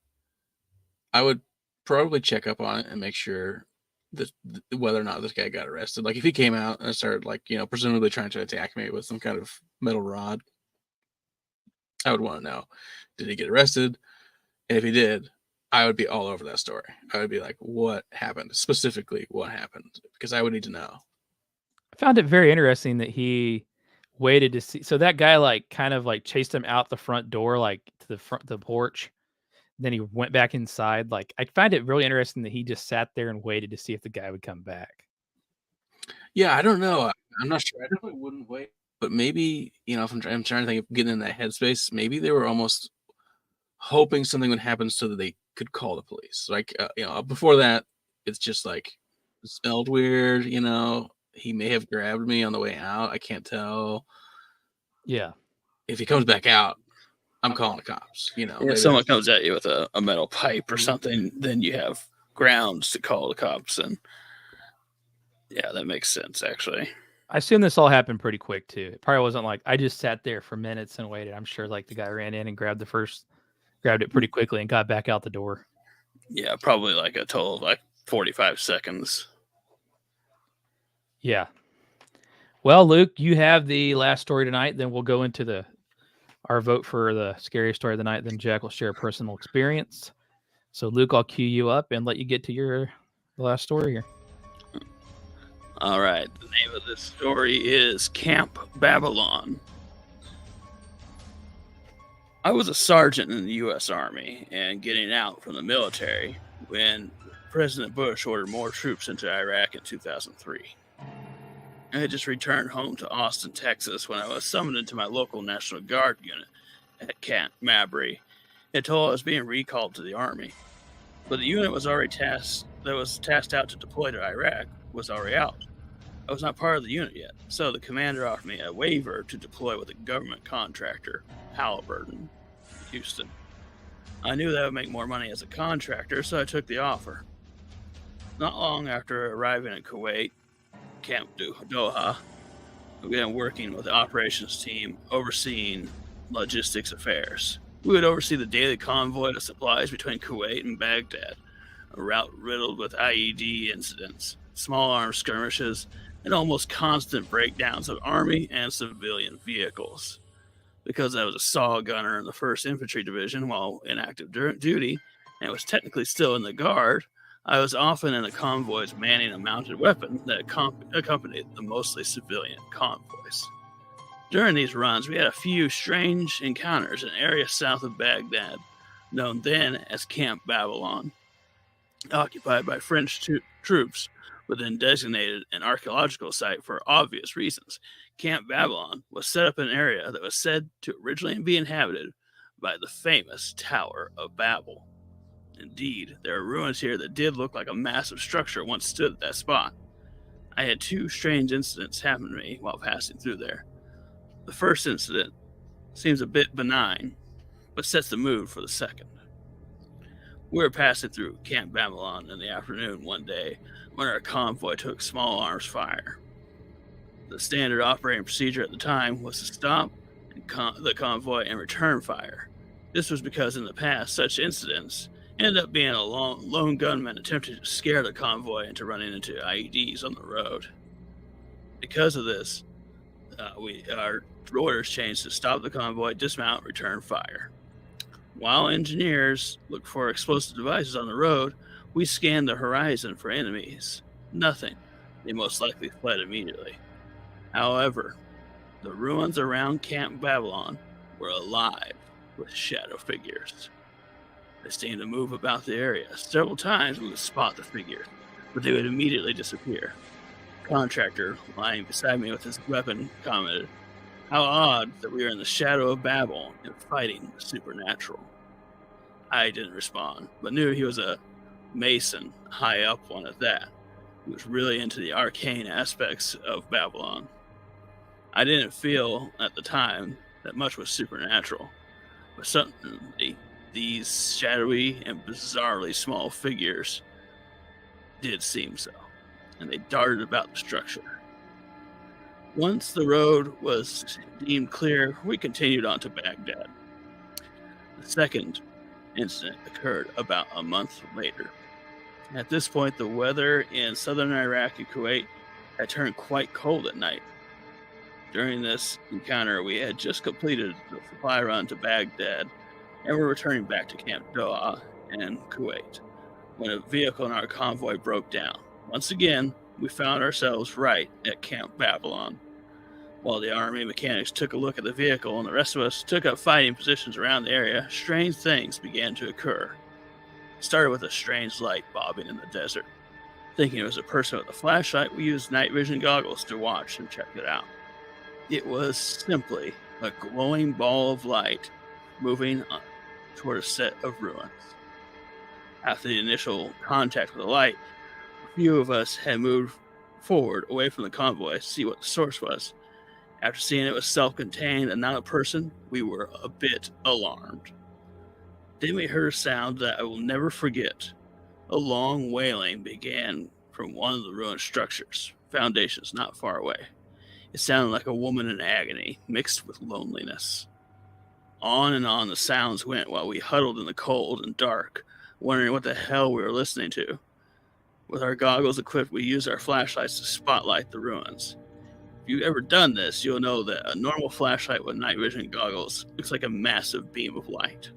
I would probably check up on it and make sure that whether or not this guy got arrested. Like if he came out and started like presumably trying to attack me with some kind of metal rod, I would want to know, did he get arrested? And if he did, I would be all over that story. I would be like, what happened? Specifically, what happened? Because I would need to know. I found it very interesting that he waited to see. So that guy like kind of like chased him out the front door, like to the porch. Then he went back inside. Like I find it really interesting that he just sat there and waited to see if the guy would come back. Yeah, I don't know. I'm not sure. I definitely wouldn't wait. But maybe, if I'm trying to think of getting in that headspace, maybe they were almost hoping something would happen so that they could call the police. Like, before that, it's just like, it smelled weird, he may have grabbed me on the way out. I can't tell. Yeah. If he comes back out, I'm calling the cops, If someone comes at you with a metal pipe or something, then you have grounds to call the cops. And yeah, that makes sense, actually. I assume this all happened pretty quick too. It probably wasn't like I just sat there for minutes and waited. I'm sure like the guy ran in and grabbed it pretty quickly and got back out the door. Yeah, probably like a total of like 45 seconds. Yeah. Well, Luke, you have the last story tonight. Then we'll go into our vote for the scariest story of the night. Then Jack will share a personal experience. So Luke, I'll cue you up and let you get to the last story here. All right. The name of this story is Camp Babylon. I was a sergeant in the U.S. Army and getting out from the military when President Bush ordered more troops into Iraq in 2003. I had just returned home to Austin, Texas when I was summoned into my local National Guard unit at Camp Mabry It told I was being recalled to the Army, but the unit was already tasked out to deploy to Iraq was already out. I was not part of the unit yet, so the commander offered me a waiver to deploy with a government contractor, Halliburton, Houston. I knew that I would make more money as a contractor, so I took the offer. Not long after arriving in Kuwait, Camp Doha, I began working with the operations team overseeing logistics affairs. We would oversee the daily convoy of supplies between Kuwait and Baghdad, a route riddled with IED incidents, small arms skirmishes, and almost constant breakdowns of Army and civilian vehicles. Because I was a saw gunner in the 1st Infantry Division while in active duty, and was technically still in the Guard, I was often in the convoys manning a mounted weapon that accompanied the mostly civilian convoys. During these runs, we had a few strange encounters in an area south of Baghdad, known then as Camp Babylon, occupied by French troops, but then designated an archaeological site for obvious reasons. Camp Babylon was set up in an area that was said to originally be inhabited by the famous Tower of Babel. Indeed, there are ruins here that did look like a massive structure once stood at that spot. I had 2 strange incidents happen to me while passing through there. The first incident seems a bit benign, but sets the mood for the second. We were passing through Camp Babylon in the afternoon one day when our convoy took small arms fire. The standard operating procedure at the time was to stop the convoy and return fire. This was because in the past, such incidents ended up being a lone gunman attempting to scare the convoy into running into IEDs on the road. Because of this, our orders changed to stop the convoy, dismount, return fire. While engineers looked for explosive devices on the road, we scanned the horizon for enemies. Nothing. They most likely fled immediately. However, the ruins around Camp Babylon were alive with shadow figures. They seemed to move about the area. Several times we would spot the figures, but they would immediately disappear. The contractor, lying beside me with his weapon, commented, "How odd that we are in the shadow of Babel and fighting the supernatural." I didn't respond, but knew he was a Mason, high up one at that. He was really into the arcane aspects of Babylon. I didn't feel at the time that much was supernatural, but suddenly these shadowy and bizarrely small figures did seem so, and they darted about the structure. Once the road was deemed clear, we continued on to Baghdad. The second incident occurred about a month later. At this point, the weather in southern Iraq and Kuwait had turned quite cold at night. During this encounter, we had just completed the supply run to Baghdad and were returning back to Camp Doha in Kuwait when a vehicle in our convoy broke down. Once again, we found ourselves right at Camp Babylon. While the Army mechanics took a look at the vehicle and the rest of us took up fighting positions around the area, strange things began to occur. It started with a strange light bobbing in the desert. Thinking it was a person with a flashlight, we used night vision goggles to watch and check it out. It was simply a glowing ball of light moving toward a set of ruins. After the initial contact with the light, a few of us had moved forward away from the convoy to see what the source was. After seeing it was self-contained and not a person, we were a bit alarmed. Then we heard a sound that I will never forget. A long wailing began from one of the ruined structures, foundations not far away. It sounded like a woman in agony, mixed with loneliness. On and on the sounds went while we huddled in the cold and dark, wondering what the hell we were listening to. With our goggles equipped, we used our flashlights to spotlight the ruins. If you've ever done this, you'll know that a normal flashlight with night vision goggles looks like a massive beam of light.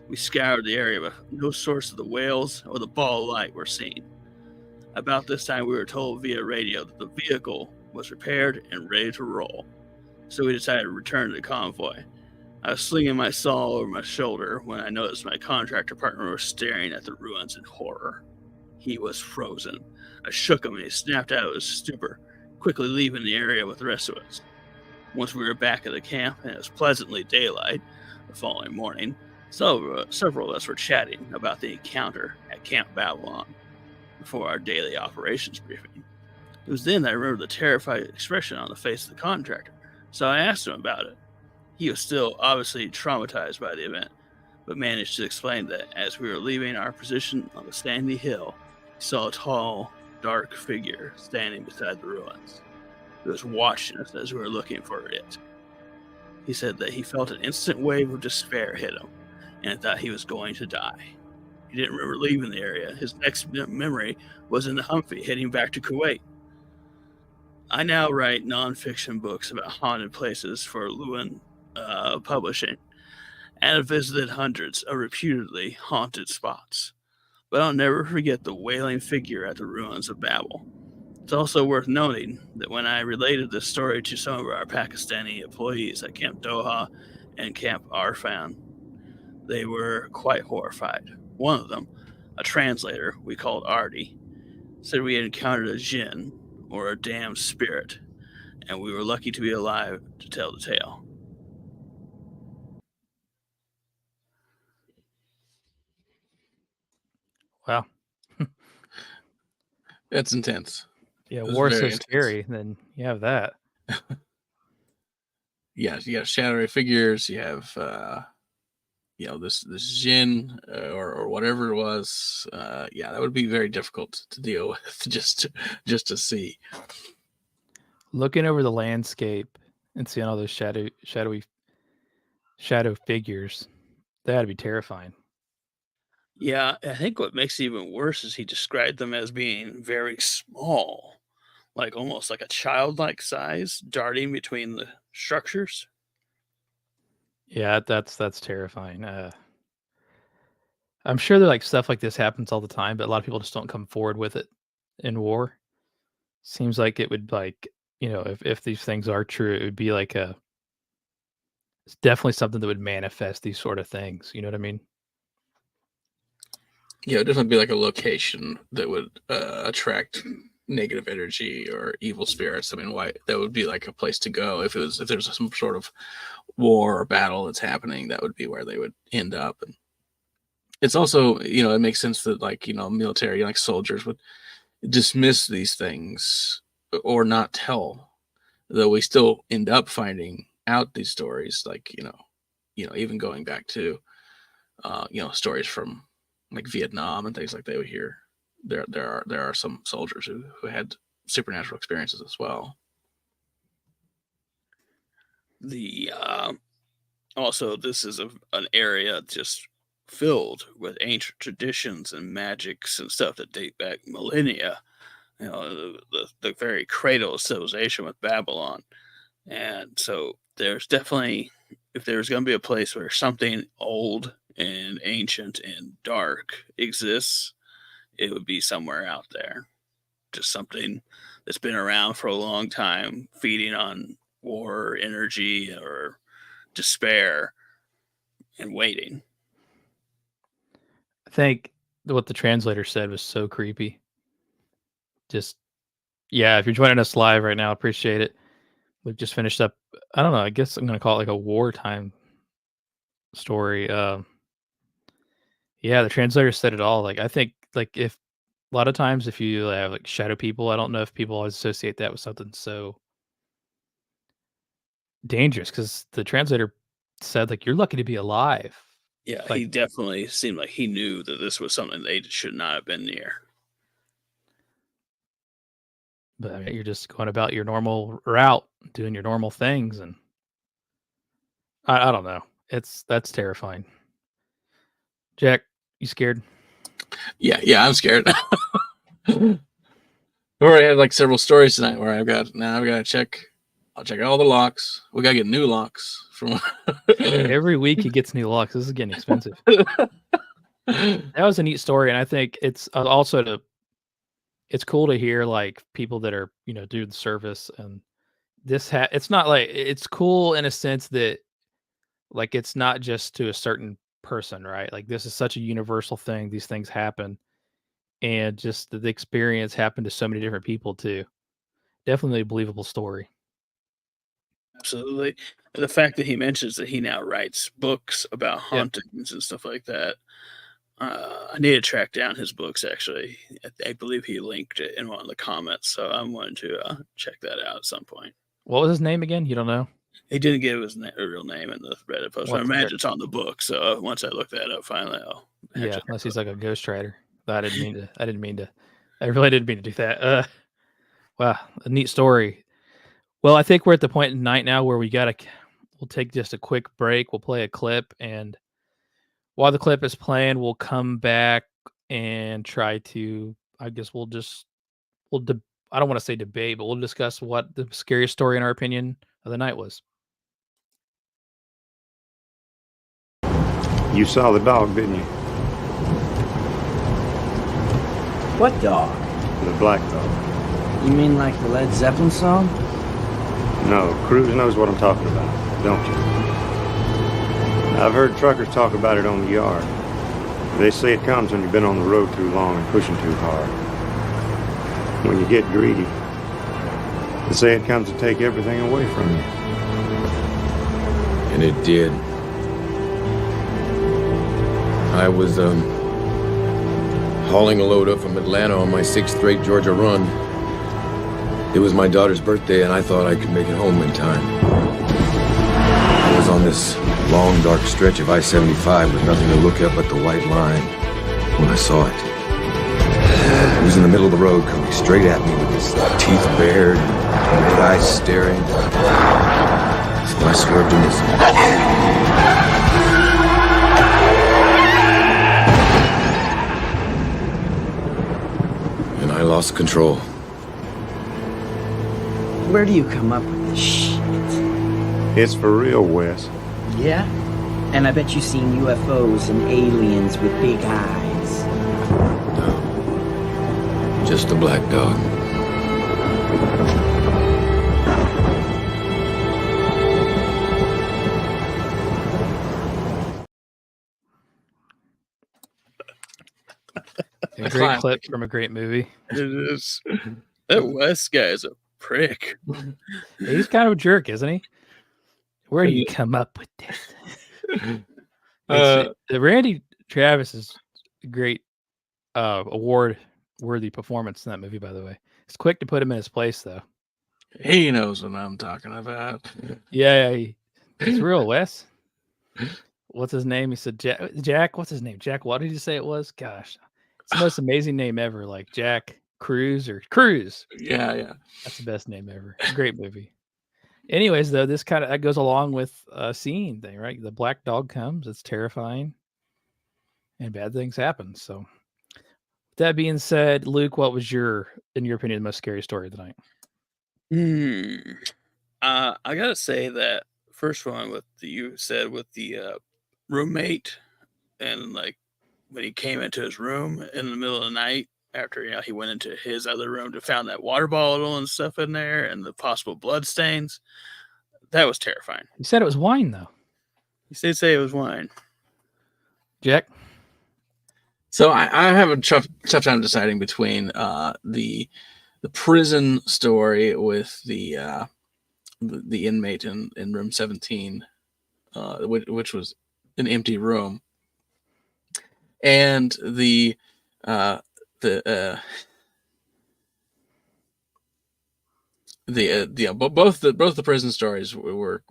We scoured the area, but no source of the wails or the ball of light were seen. About this time, we were told via radio that the vehicle was repaired and ready to roll, so we decided to return to the convoy. I was slinging my saw over my shoulder when I noticed my contractor partner was staring at the ruins in horror. He was frozen. I shook him and he snapped out of his stupor, quickly leaving the area with the rest of us. Once we were back at the camp and it was pleasantly daylight the following morning, So several of us were chatting about the encounter at Camp Babylon before our daily operations briefing. It was then that I remembered the terrified expression on the face of the contractor, so I asked him about it. He was still obviously traumatized by the event, but managed to explain that as we were leaving our position on the sandy hill, he saw a tall, dark figure standing beside the ruins. It was watching us as we were looking for it. He said that he felt an instant wave of despair hit him, and thought he was going to die. He didn't remember leaving the area. His next memory was in the Humvee heading back to Kuwait. I now write nonfiction books about haunted places for Lewin Publishing, and have visited hundreds of reputedly haunted spots. But I'll never forget the wailing figure at the ruins of Babel. It's also worth noting that when I related this story to some of our Pakistani employees at Camp Doha and Camp Arfan, they were quite horrified. One of them, a translator we called Artie, said we had encountered a jinn, or a damned spirit, and we were lucky to be alive to tell the tale. Wow. That's intense. Yeah, It was war's so very intense. scary. Then you have that. Yeah, you have shadowy figures. You have this jinn or whatever it was. Yeah, that would be very difficult to deal with just to see. Looking over the landscape and seeing all those shadow figures, that had to be terrifying. Yeah, I think what makes it even worse is he described them as being very small, like almost like a childlike size, darting between the structures. Yeah, that's terrifying. I'm sure that like stuff like this happens all the time, but a lot of people just don't come forward with it in war. Seems like it would like, if these things are true, it would be like it's definitely something that would manifest these sort of things. You know what I mean? Yeah, it'd definitely be like a location that would attract negative energy or evil spirits. I mean, why that would be like a place to go if there's some sort of war or battle that's happening. That would be where they would end up. And it's also, it makes sense that like military, like soldiers would dismiss these things or not tell, though we still end up finding out these stories, like even going back to stories from like Vietnam and things like that. We hear there are some soldiers who had supernatural experiences as well. The also, this is an area just filled with ancient traditions and magics and stuff that date back millennia. The very cradle of civilization with Babylon. And so there's definitely, if there's going to be a place where something old and ancient and dark exists, it would be somewhere out there. Just something that's been around for a long time, feeding on war, energy, or despair, and waiting. I think what the translator said was so creepy. Just, yeah, if you're joining us live right now, appreciate it. We've just finished up, I don't know, I guess I'm going to call it like a wartime story. Yeah, the translator said it all. Like, I think, like, if a lot of times if you have like shadow people, I don't know if people always associate that with something so dangerous, because the translator said, like, you're lucky to be alive. Yeah, Like- he definitely seemed like he knew that this was something they should not have been near. But I mean, you're just going about your normal route, doing your normal things, and I don't know. That's terrifying. Jack, you scared? Yeah, I'm scared. I already had like several stories tonight where I've got to check. I'll check all the locks. We gotta get new locks from Every week he gets new locks. This is getting expensive. That was a neat story, and I think it's also it's cool to hear like people that are do the service, and it's not like, it's cool in a sense that like it's not just to a certain person, right? Like this is such a universal thing. These things happen, and just the experience happened to so many different people too. Definitely a believable story. Absolutely. the fact that he mentions that he now writes books about hauntings and stuff like that. I need to track down his books. Actually, I believe he linked it in one of the comments, so I'm going to check that out at some point. What was his name again? You don't know? He didn't give his real name in the Reddit post. I What's imagine it's on the book. So once I look that up, finally, I'll. Yeah, unless he's like a ghostwriter. I didn't mean to. I really didn't mean to do that. Wow, a neat story. Well, I think we're at the point in night now where we'll take just a quick break. We'll play a clip, and while the clip is playing, we'll come back and try to. I guess I don't want to say debate, but we'll discuss what the scariest story in our opinion of the night was. You saw the dog, didn't you? What dog? The black dog. You mean like the Led Zeppelin song? No, Cruz knows what I'm talking about, don't you? I've heard truckers talk about it on the yard. They say it comes when you've been on the road too long and pushing too hard. When you get greedy. They say it comes to take everything away from you. And it did. I was hauling a load up from Atlanta on my 6th straight Georgia run. It was my daughter's birthday, and I thought I could make it home in time. I was on this long, dark stretch of I-75 with nothing to look at but the white line when I saw it. He was in the middle of the road, coming straight at me with his teeth bared and red eyes staring. So I swerved to miss him. I lost control. Where do you come up with this shit? It's for real, Wes. Yeah? And I bet you've seen UFOs and aliens with big eyes. No. Just a black dog. A great clip from a great movie. It is. That West guy is a prick. He's kind of a jerk, isn't he? Where do you come up with this? Randy Travis is a great award-worthy performance in that movie, by the way. It's quick to put him in his place, though. He knows what I'm talking about. Yeah, he's real, Wes. What's his name? He said Jack. What's his name? Jack. What did you say it was? Gosh, it's the most amazing name ever. Like Jack Cruz or Cruz. Yeah. That's the best name ever. Great movie. Anyways, though, that goes along with a scene thing, right? The black dog comes. It's terrifying, and bad things happen. So, with that being said, Luke, what was in your opinion, the most scary story of the night? I gotta say that first one with you said with the roommate, and like when he came into his room in the middle of the night after he went into his other room to found that water bottle and stuff in there and the possible blood stains. That was terrifying. You said it was wine, though. You did say it was wine. Jack? So I have a tough time deciding between the prison story with the inmate in room 17, which was an empty room, and both the prison stories were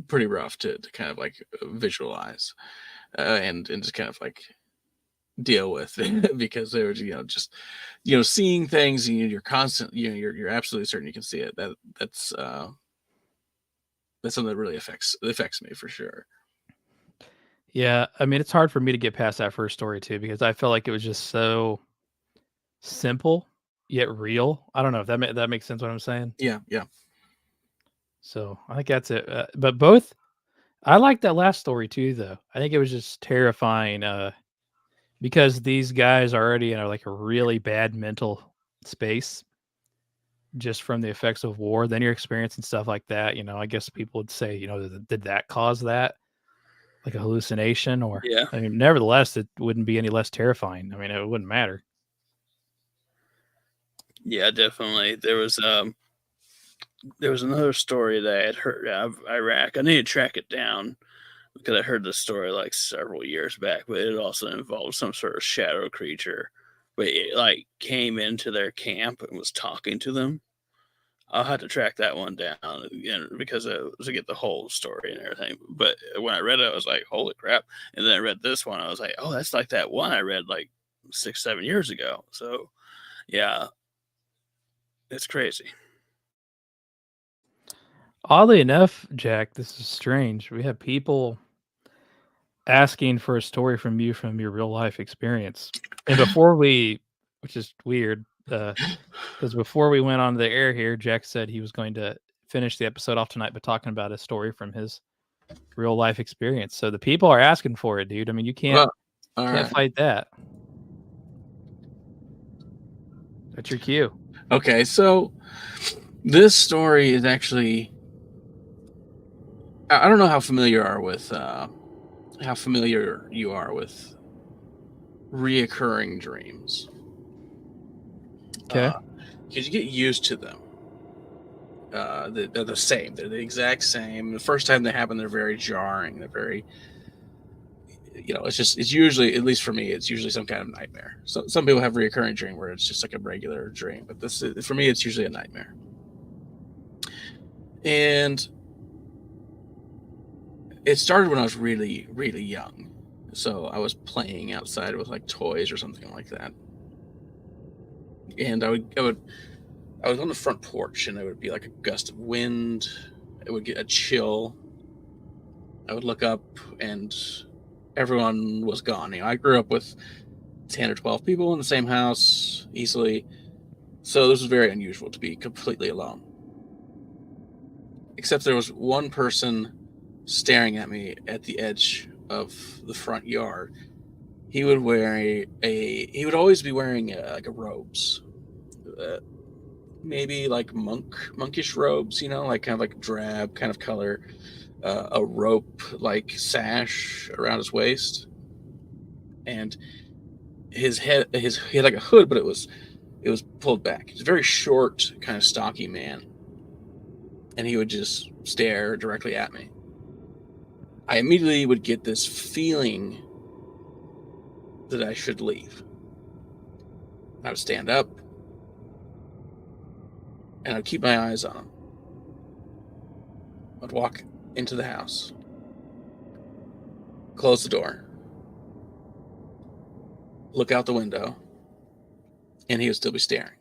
pretty rough to kind of like visualize and just kind of like deal with because they were just seeing things and you're constant you're absolutely certain you can see it. That's something that really affects me for sure. Yeah, I mean, it's hard for me to get past that first story too because I felt like it was just so simple yet real. I don't know if that makes sense what I'm saying. Yeah. So I think that's it. But both, I like that last story too, though. I think it was just terrifying because these guys are already in like a really bad mental space just from the effects of war. Then you're experiencing stuff like that. I guess people would say, did that cause that? Like a hallucination or, yeah. I mean, nevertheless, it wouldn't be any less terrifying. I mean, it wouldn't matter. Yeah, definitely. There was there was another story that I had heard out of Iraq. I need to track it down because I heard this story like several years back, but it also involved some sort of shadow creature. But it like came into their camp and was talking to them. I'll have to track that one down again because to get the whole story and everything. But when I read it, I was like, holy crap. And then I read this one. I was like, oh, that's like that one I read like 6-7 years ago. So, yeah, it's crazy. Oddly enough, Jack, this is strange. We have people asking for a story from you from your real life experience. And before we, which is weird, because before we went on the air here, Jack said he was going to finish the episode off tonight by talking about a story from his real life experience. So the people are asking for it, dude. I mean, you can't fight that. That's your cue. Okay, so this story is actually, I don't know how familiar you are with reoccurring dreams. Okay. Because you get used to them. They're the same. They're the exact same. The first time they happen, they're very jarring. They're very, it's usually, at least for me, it's usually some kind of nightmare. So some people have reoccurring dream where it's just like a regular dream, but for me, it's usually a nightmare. And it started when I was really, really young. So I was playing outside with like toys or something like that. And I was on the front porch and it would be like a gust of wind. It would get a chill. I would look up and everyone was gone. I grew up with 10 or 12 people in the same house easily. So this was very unusual to be completely alone. Except there was one person staring at me at the edge of the front yard. He would always be wearing like a robes, maybe like monkish robes, like kind of like drab kind of color, a rope like sash around his waist, and he had like a hood, but it was pulled back. He's a very short, kind of stocky man, and he would just stare directly at me. I immediately would get this feeling that I should leave. I would stand up and I'd keep my eyes on him. I'd walk into the house, close the door, look out the window, and he would still be staring.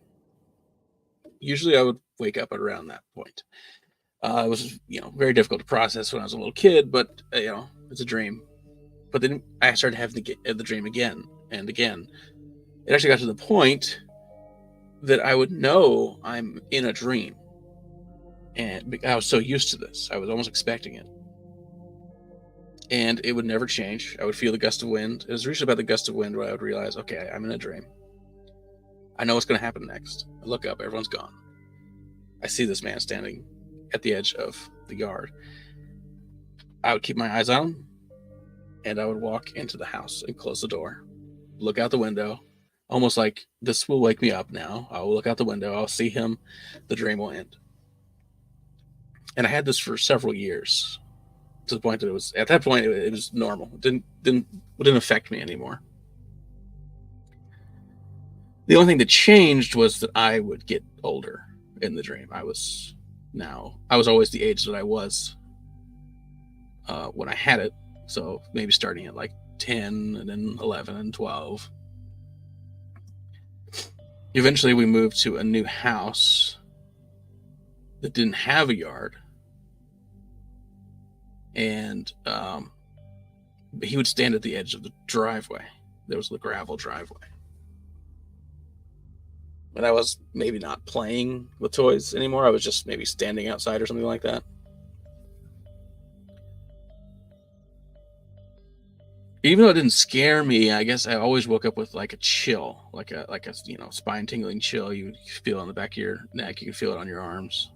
Usually I would wake up at around that point. It was, very difficult to process when I was a little kid, but, it's a dream. But then I started having the dream again and again. It actually got to the point that I would know I'm in a dream. And I was so used to this. I was almost expecting it. And it would never change. I would feel the gust of wind. It was usually about the gust of wind where I would realize, okay, I'm in a dream. I know what's going to happen next. I look up, everyone's gone. I see this man standing at the edge of the yard. I would keep my eyes on him, and I would walk into the house and close the door, look out the window, almost like this will wake me up now. I will look out the window, I'll see him, the dream will end. And I had this for several years, to the point that it was normal. It didn't affect me anymore. The only thing that changed was that I would get older in the dream. I was always the age that I was when I had it. So maybe starting at like 10 and then 11 and 12. Eventually we moved to a new house that didn't have a yard. And he would stand at the edge of the driveway. There was the gravel driveway. And I was maybe not playing with toys anymore. I was just maybe standing outside or something like that. Even though it didn't scare me, I guess I always woke up with like a chill, like a spine tingling chill. You feel it on the back of your neck. You can feel it on your arms,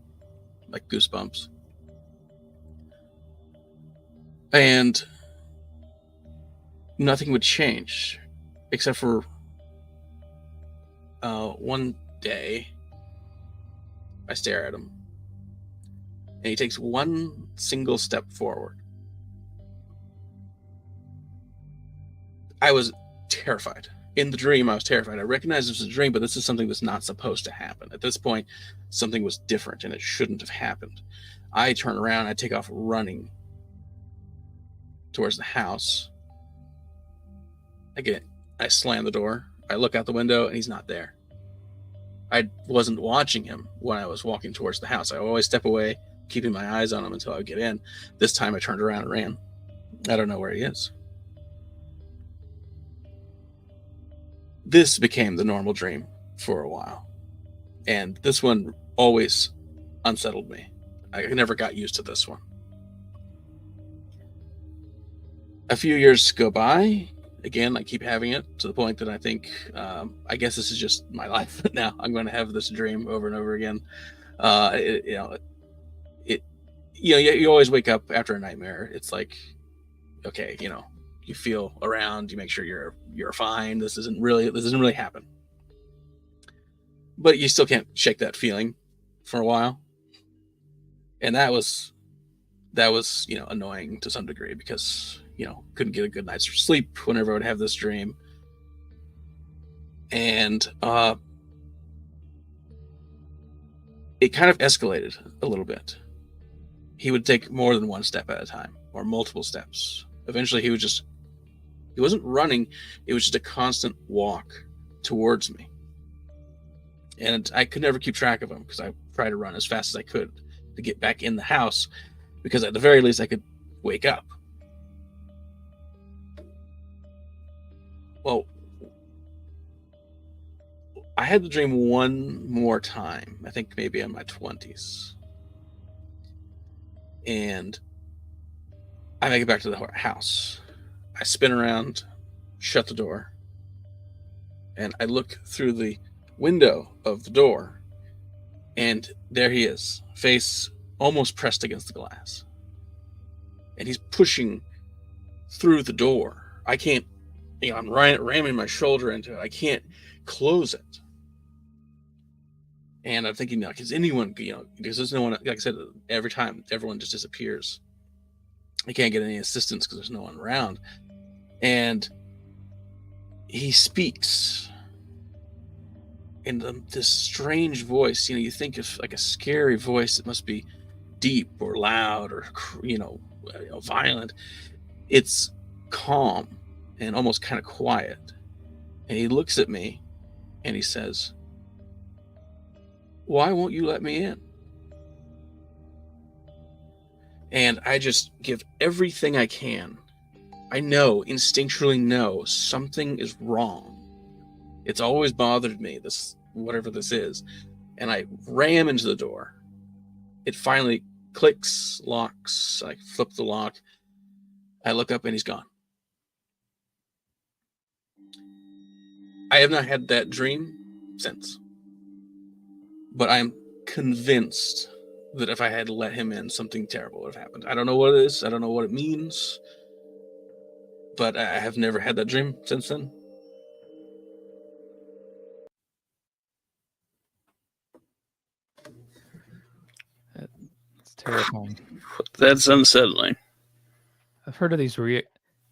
like goosebumps. And nothing would change, except for one day I stare at him and he takes one single step forward. I was terrified. In the dream, I was terrified. I recognized this was a dream, but this is something that's not supposed to happen. At this point, something was different, and it shouldn't have happened. I turn around, I take off running towards the house. Again, I slam the door. I look out the window, and he's not there. I wasn't watching him when I was walking towards the house. I always step away, keeping my eyes on him until I get in. This time I turned around and ran. I don't know where he is. This became the normal dream for a while. And this one always unsettled me. I never got used to this one. A few years go by. Again, I keep having it to the point that I think, I guess this is just my life now. I'm going to have this dream over and over again. You always wake up after a nightmare. It's like, okay, you feel around, you make sure you're fine. This doesn't really happen. But you still can't shake that feeling for a while. And that was annoying to some degree because, couldn't get a good night's sleep whenever I would have this dream. And it kind of escalated a little bit. He would take more than one step at a time or multiple steps. Eventually he wasn't running, it was just a constant walk towards me. And I could never keep track of him because I tried to run as fast as I could to get back in the house because at the very least I could wake up. Well, I had the dream one more time, I think maybe in my 20s. And I make it back to the house. I spin around, shut the door, and I look through the window of the door, and there he is, face almost pressed against the glass. And he's pushing through the door. I can't, I'm ramming my shoulder into it. I can't close it. And I'm thinking, is anyone, because there's no one, like I said, every time everyone just disappears. I can't get any assistance because there's no one around. And he speaks in this strange voice. You think of like a scary voice that must be deep or loud or violent. It's calm and almost kind of quiet. And he looks at me and he says, "Why won't you let me in?" And I just give everything I can. I instinctually know something is wrong. It's always bothered me, whatever this is. And I ram into the door. It finally clicks, locks. I flip the lock. I look up and he's gone. I have not had that dream since. But I'm convinced that if I had let him in, something terrible would have happened. I don't know what it is. I don't know what it means. But I have never had that dream since then. It's terrifying. That's unsettling. I've heard of these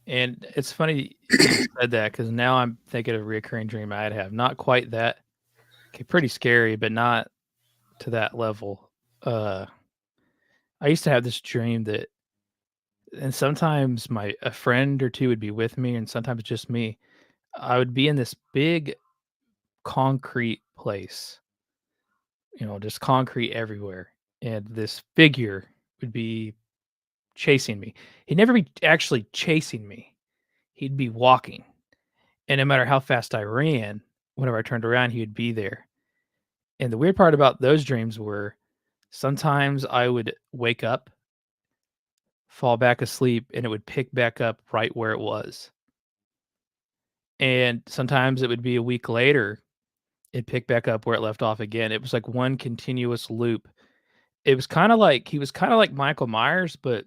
and it's funny you said that because now I'm thinking of a reoccurring dream I'd have. Not quite that. Okay, pretty scary, but not to that level. I used to have this dream that, and sometimes a friend or two would be with me, and sometimes just me. I would be in this big concrete place, just concrete everywhere, and this figure would be chasing me. He'd never be actually chasing me. He'd be walking, and no matter how fast I ran, whenever I turned around, he would be there. And the weird part about those dreams were sometimes I would wake up, fall back asleep, and it would pick back up right where it was. And sometimes it would be a week later, it'd pick back up where it left off again. It was like one continuous loop. It was kind of like, he was kind of like Michael Myers, but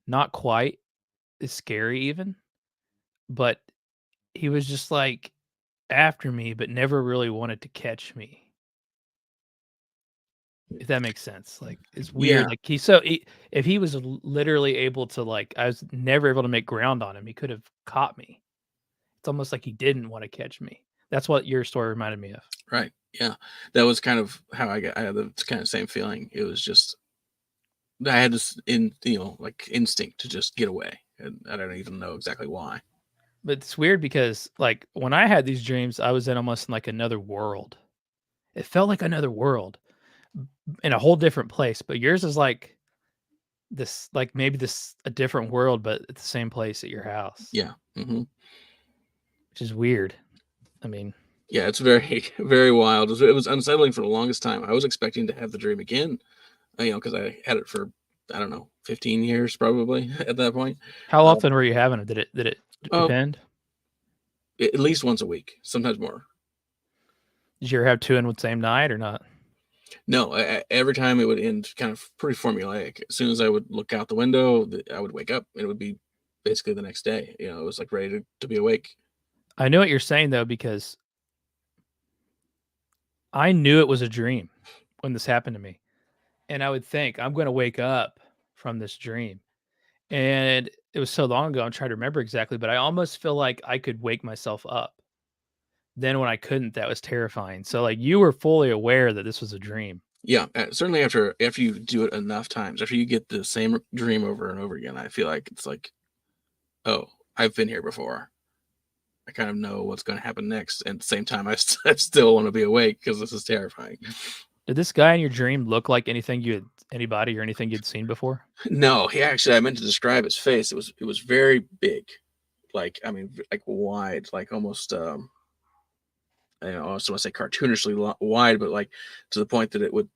not quite as scary even. But he was just like after me, but never really wanted to catch me. if that makes sense. Like it's weird. Yeah. Like if he was literally able to like, I was never able to make ground on him. He could have caught me. It's almost like he didn't want to catch me. That's what your story reminded me of. Right. Yeah. That was kind of how I had the kind of same feeling. It was just, I had this like instinct to just get away. And I don't even know exactly why. But it's weird because like when I had these dreams, I was in almost like another world. It felt like another world in a whole different place. But yours is like this, like maybe a different world, but at the same place at your house. Yeah. Mm-hmm. Which is weird. I mean, yeah, it's very, very wild. It was unsettling for the longest time. I was expecting to have the dream again, because I had it for, I don't know, 15 years probably at that point. How often were you having it? Did it depend? At least once a week, sometimes more. Did you ever have two in the same night or not? No, every time it would end kind of pretty formulaic. As soon as I would look out the window, I would wake up and it would be basically the next day. It was like ready to be awake. I know what you're saying though, because I knew it was a dream when this happened to me. And I would think I'm going to wake up from this dream. And it was so long ago, I'm trying to remember exactly, but I almost feel like I could wake myself up. Then when I couldn't, that was terrifying. So like you were fully aware that this was a dream. Yeah, certainly after you do it enough times, after you get the same dream over and over again, I feel like it's like, oh, I've been here before. I kind of know what's going to happen next. And at the same time, I still want to be awake because this is terrifying. Did this guy in your dream look like anybody or anything you'd seen before? No, I meant to describe his face. It was very big, like wide, like almost I also want to say cartoonishly wide, but like to the point that it would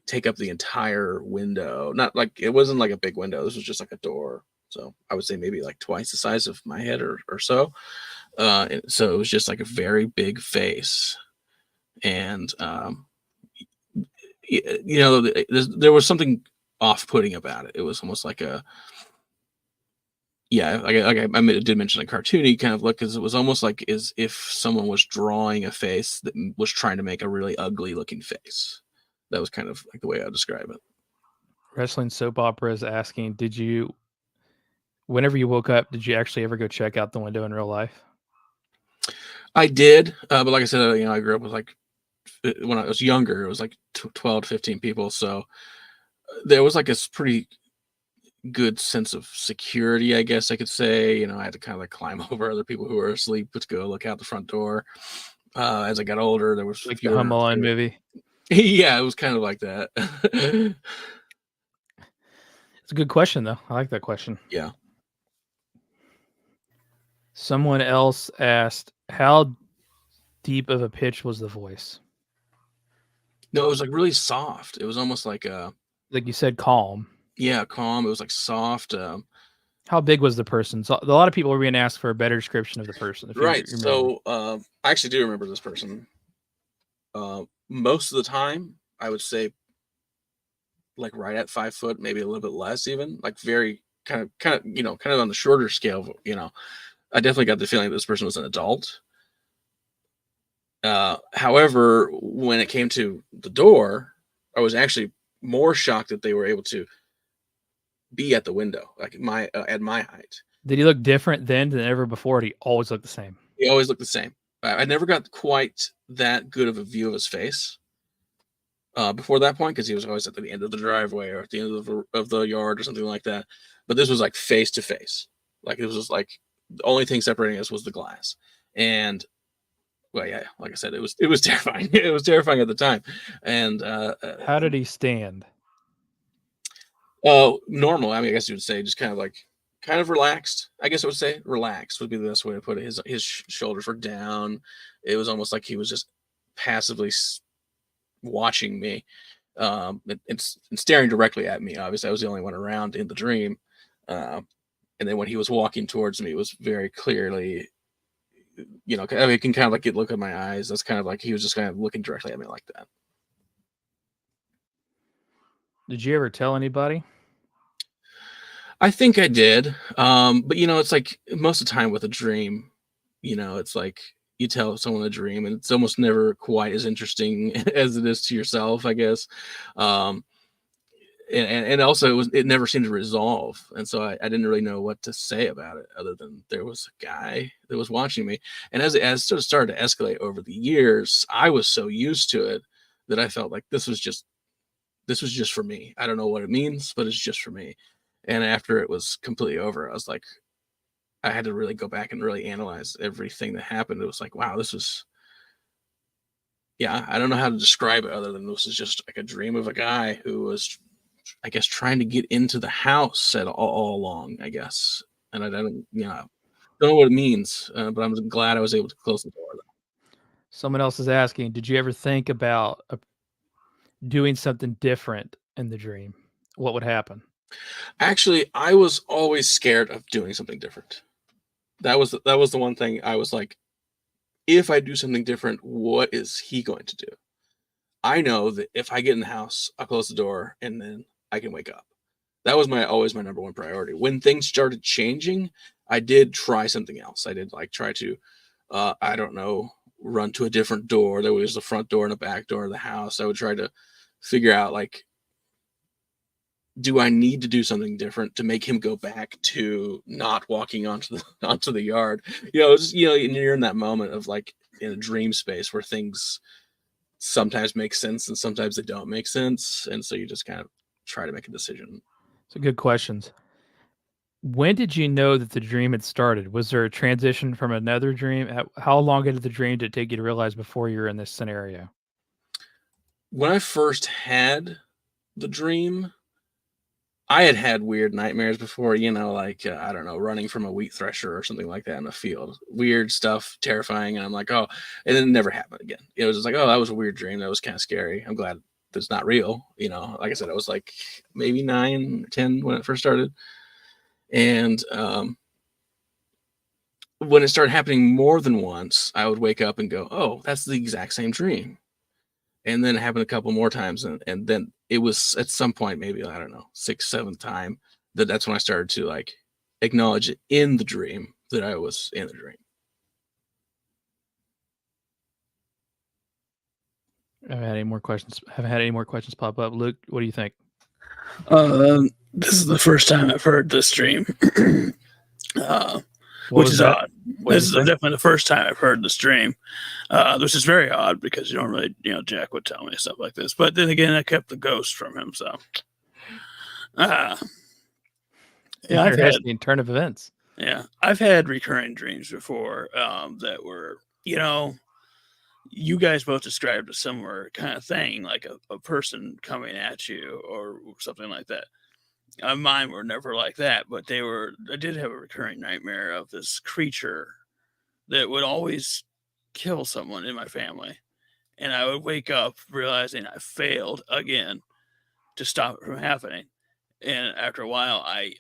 take up the entire window. Not like it wasn't like a big window. This was just like a door. So I would say maybe like twice the size of my head or so. So it was just like a very big face, and there was something off-putting about it. It was almost like a, I did mention a cartoony kind of look, because it was almost like as if someone was drawing a face that was trying to make a really ugly looking face. That was kind of like the way I describe it. Wrestling Soap Opera is asking, whenever you woke up, did you actually ever go check out the window in real life? I did, but like I said, I grew up with when I was younger, it was like 12 to 15 people. So there was like a pretty good sense of security, I guess I could say. I had to kind of like climb over other people who were asleep to go look out the front door. As I got older, there was like the Home Alone movie. Yeah, it was kind of like that. It's a good question, though. I like that question. Yeah. Someone else asked, how deep of a pitch was the voice? No, it was like really soft. It was almost like like you said, calm. Yeah, calm. It was like soft. How big was the person? So a lot of people were being asked for a better description of the person. Right. So I actually do remember this person. Most of the time, I would say like right at 5 foot, maybe a little bit less, even like very kind of on the shorter scale. I definitely got the feeling that this person was an adult. However, when it came to the door, I was actually more shocked that they were able to be at the window, like at my height. Did he look different then than ever before? Or did he always look the same? He always looked the same. I never got quite that good of a view of his face before that point, because he was always at the end of the driveway or at the end of the yard or something like that. But this was like face to face. Like it was just like the only thing separating us was the glass. And well, yeah, like I said, it was terrifying. It was terrifying at the time. And how did he stand? Oh, normal. I mean, I guess you would say just kind of relaxed. I guess I would say relaxed would be the best way to put it. His shoulders were down. It was almost like he was just passively watching me, and staring directly at me. Obviously, I was the only one around in the dream. And then when he was walking towards me, it was very clearly, I mean, you can kind of like look at my eyes. That's kind of like he was just kind of looking directly at me like that. Did you ever tell anybody? I think I did. But it's like most of the time with a dream, it's like you tell someone a dream, and it's almost never quite as interesting as it is to yourself, I guess. And also it never seemed to resolve, and so I didn't really know what to say about it other than there was a guy that was watching me. And as it sort of started to escalate over the years, I was so used to it that I felt like this was just for me. I don't know what it means, but it's just for me. And after it was completely over, I was like, I had to really go back and really analyze everything that happened. It was like, wow, this was, yeah, I don't know how to describe it other than this is just like a dream of a guy who was, I guess, trying to get into the house all along, I guess. And I don't know what it means, but I'm glad I was able to close the door. Someone else is asking, did you ever think about doing something different in the dream? What would happen? Actually, I was always scared of doing something different. That was the one thing I was like, if I do something different, what is he going to do? I know that if I get in the house, I'll close the door and then I can wake up. That was always my number one priority. When things started changing, I did try something else. I did try to, I don't know, run to a different door. There was the front door and a back door of the house. I would try to figure out do I need to do something different to make him go back to not walking onto the yard? And you're in that moment of in a dream space where things sometimes make sense and sometimes they don't make sense. And so you just kind of try to make a decision. So good questions. When did you know that the dream had started? Was there a transition from another dream? How long into the dream did it take you to realize before you were in this scenario? When I first had the dream, I had weird nightmares before, I don't know, running from a wheat thresher or something like that in a field. Weird stuff, terrifying. And I'm like, oh, and then it never happened again. It was just like, oh, that was a weird dream. That was kind of scary. I'm glad that's not real. Like I said, I was like maybe 9 or 10 when it first started. And when it started happening more than once, I would wake up and go, oh, that's the exact same dream. And then it happened a couple more times. And then it was at some point, maybe, I don't know, 6th, 7th time, that's when I started to acknowledge it in the dream that I was in the dream. Haven't had any more questions pop up. Luke, what do you think? This is the first time I've heard this dream, which is odd. This is definitely the first time I've heard this dream, which is very odd because normally, Jack would tell me stuff like this. But then again, I kept the ghost from him, so. Interesting turn of events. Yeah, I've had recurring dreams before that were, you guys both described a similar kind of thing, like a person coming at you or something like that. Mine were never like that, but I did have a recurring nightmare of this creature that would always kill someone in my family. And I would wake up realizing I failed again to stop it from happening. And after a while, I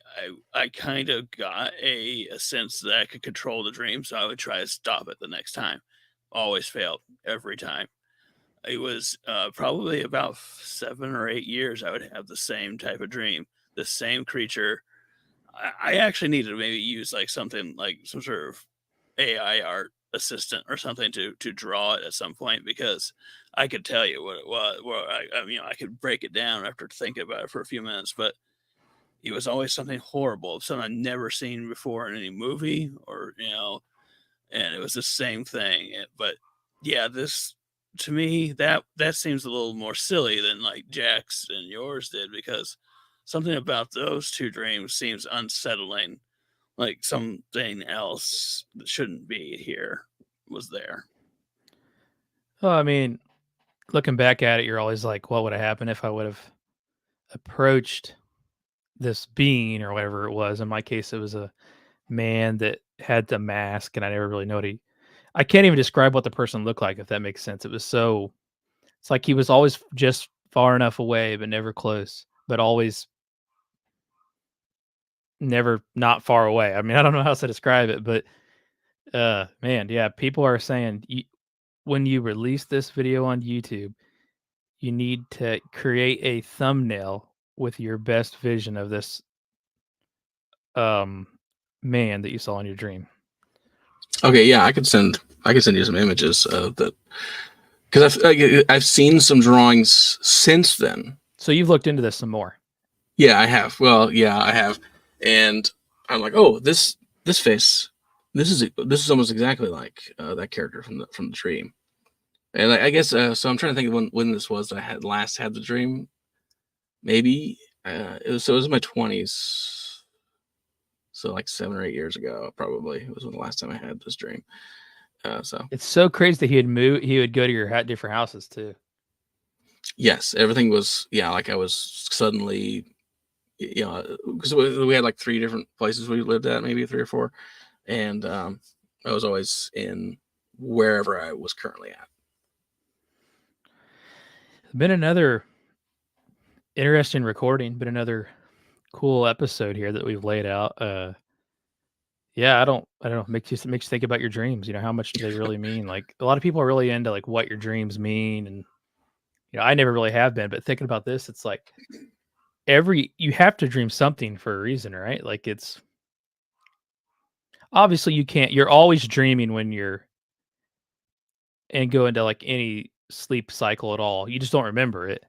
kind of got a sense that I could control the dream. So I would try to stop it the next time. Always failed every time. It was probably about 7 or 8 years I would have the same type of dream. The same creature. I actually needed to maybe use something like some sort of AI art assistant or something to draw it at some point, because I could tell you what it was. Well, I could break it down after thinking about it for a few minutes, but it was always something horrible, something I'd never seen before in any movie or, and it was the same thing. But yeah, this, to me, that seems a little more silly than Jack's and yours did, because something about those two dreams seems unsettling, like something else that shouldn't be here was there. Well, I mean, looking back at it, you're always like, what would have happened if I would have approached this being or whatever it was? In my case, it was a man that had the mask, and I never really know I can't even describe what the person looked like, if that makes sense. It's like he was always just far enough away, but never close, but always never not far away. I mean, I don't know how else to describe it, but man, yeah, people are saying when you release this video on YouTube, you need to create a thumbnail with your best vision of this man that you saw in your dream. Okay, yeah, I could send I can send you some images of that because I've seen some drawings since then. So you've looked into this some more. Yeah, I have. Well, yeah, I have, and I'm like, oh, this face, this is almost exactly like that character from the dream. And I guess so. I'm trying to think of when this was that I had last had the dream. Maybe it was in my 20s, so like 7 or 8 years ago, probably. It was when the last time I had this dream. So it's so crazy that he would go to your different houses too. Yes, everything was like I was suddenly, because we had like 3 different places we lived at, maybe 3 or 4, and I was always in wherever I was currently at. Been another interesting recording, been another cool episode here that we've laid out. Yeah, I don't know. Makes you think about your dreams. How much do they really mean? Like a lot of people are really into like what your dreams mean, and I never really have been. But thinking about this, it's like you have to dream something for a reason, right? Like it's obviously you're always dreaming when you're and go into like any sleep cycle at all. You just don't remember it.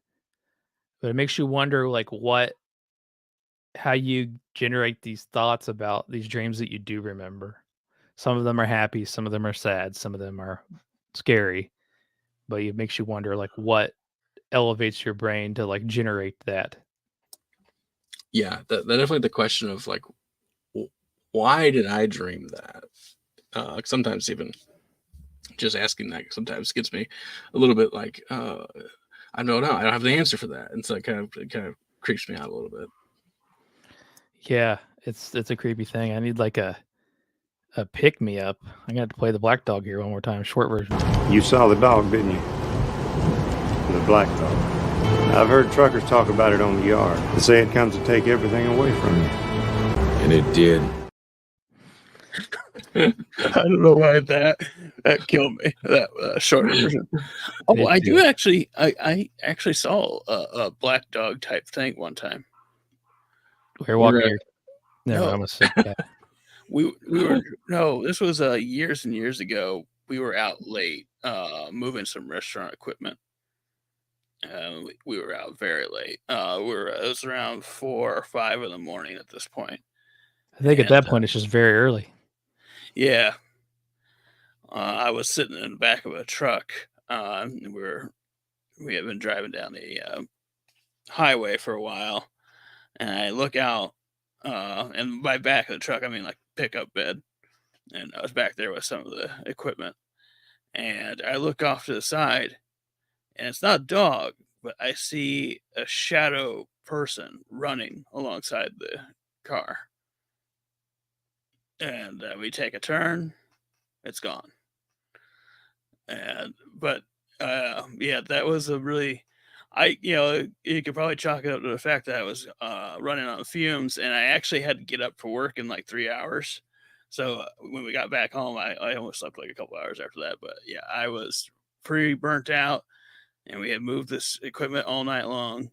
But it makes you wonder like how you generate these thoughts about these dreams that you do remember. Some of them are happy, some of them are sad, some of them are scary. But it makes you wonder like what elevates your brain to like generate that. Yeah, that definitely the question of like, why did I dream that? Sometimes even just asking that sometimes gets me a little bit like, I don't know. I don't have the answer for that. And so it kind of creeps me out a little bit. Yeah, it's a creepy thing. I need like a pick me up. I'm gonna have to play the black dog here one more time, short version. You saw the dog, didn't you? The black dog. I've heard truckers talk about it on the yard. They say it comes to take everything away from you. And it did. I don't know why that killed me. That short version. Oh, I do actually. I actually saw a black dog type thing one time. We're walking here. No, I'm a sick guy. We were no. This was years and years ago. We were out late, moving some restaurant equipment. We were out very late. It was around 4 or 5 in the morning at this point. I think at that point it's just very early. Yeah. I was sitting in the back of a truck. We had been driving down the highway for a while, and I look out, and by back of the truck, I mean like pickup bed, and I was back there with some of the equipment, and I look off to the side, and it's not a dog, but I see a shadow person running alongside the car. And we take a turn, it's gone. But that was a really, you could probably chalk it up to the fact that I was running on fumes, and I actually had to get up for work in like 3 hours. So when we got back home, I almost slept like a couple hours after that. But yeah, I was pretty burnt out, and we had moved this equipment all night long,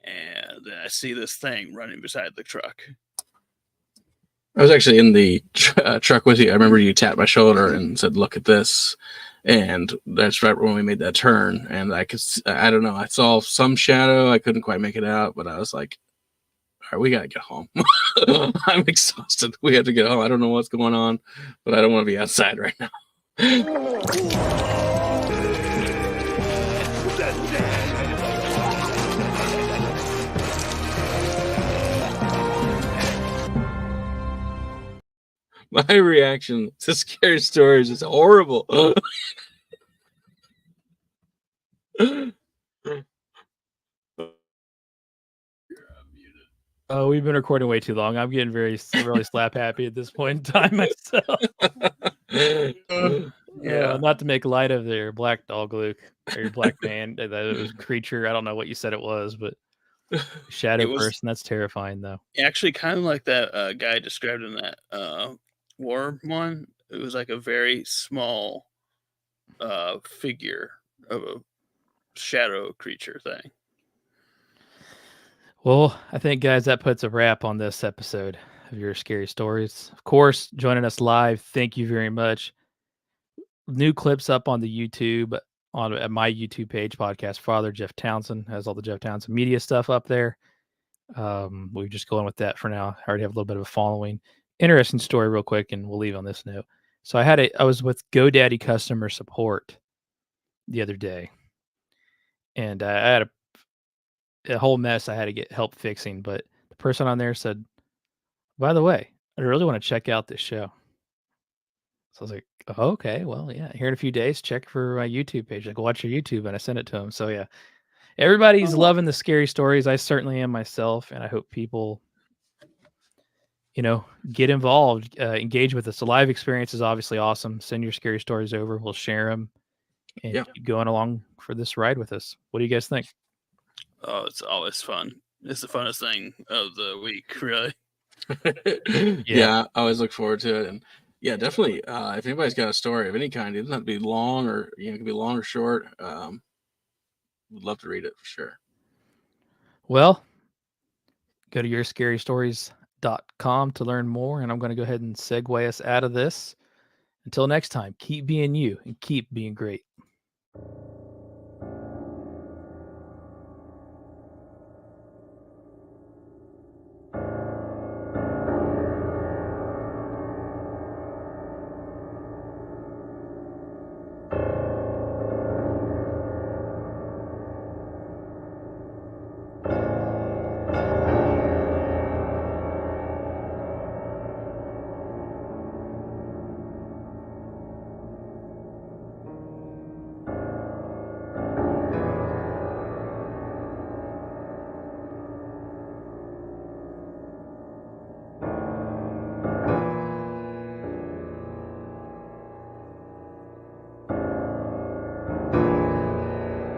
and then I see this thing running beside the truck. I was actually in the truck with you. I remember you tapped my shoulder and said, "Look at this," and that's right when we made that turn. And I don't know, I saw some shadow. I couldn't quite make it out, but I was like, "All right, we gotta get home." I'm exhausted. We have to get home. I don't know what's going on, but I don't want to be outside right now. My reaction to scary stories is horrible. Oh, we've been recording way too long. I'm getting really slap happy at this point in time myself. Yeah, not to make light of their black dog, Luke, or your black man, that creature. I don't know what you said it was, but shadow person. That's terrifying, though. Actually, kind of like that guy described in that war one. It was like a very small figure of a shadow creature thing. Well, I think, guys, that puts a wrap on this episode of Your Scary Stories. Of course, joining us live, thank you very much. new clips up on the YouTube at my YouTube page, Podcast Father Jeff Townsend has all the Jeff Townsend media stuff up there. We're just going with that for now. I already have a little bit of a following. Interesting story, real quick, and we'll leave on this note. So I was with GoDaddy customer support the other day, and I had a whole mess I had to get help fixing. But the person on there said, "By the way, I really want to check out this show." So I was like, oh, okay, well, yeah, here in a few days, check for my YouTube page. Like, watch your YouTube, and I sent it to him. So yeah, everybody's loving the scary stories. I certainly am myself, and I hope people, get involved, engage with us. The live experience is obviously awesome. Send your scary stories over. We'll share them and keep going along for this ride with us. What do you guys think? Oh, it's always fun. It's the funnest thing of the week, really. Yeah, I always look forward to it. And yeah, definitely. If anybody's got a story of any kind, it doesn't have to be long or it can be long or short. Would love to read it for sure. Well, go to yourscarystories.com to learn more, and I'm going to go ahead and segue us out of this. Until next time, keep being you and keep being great.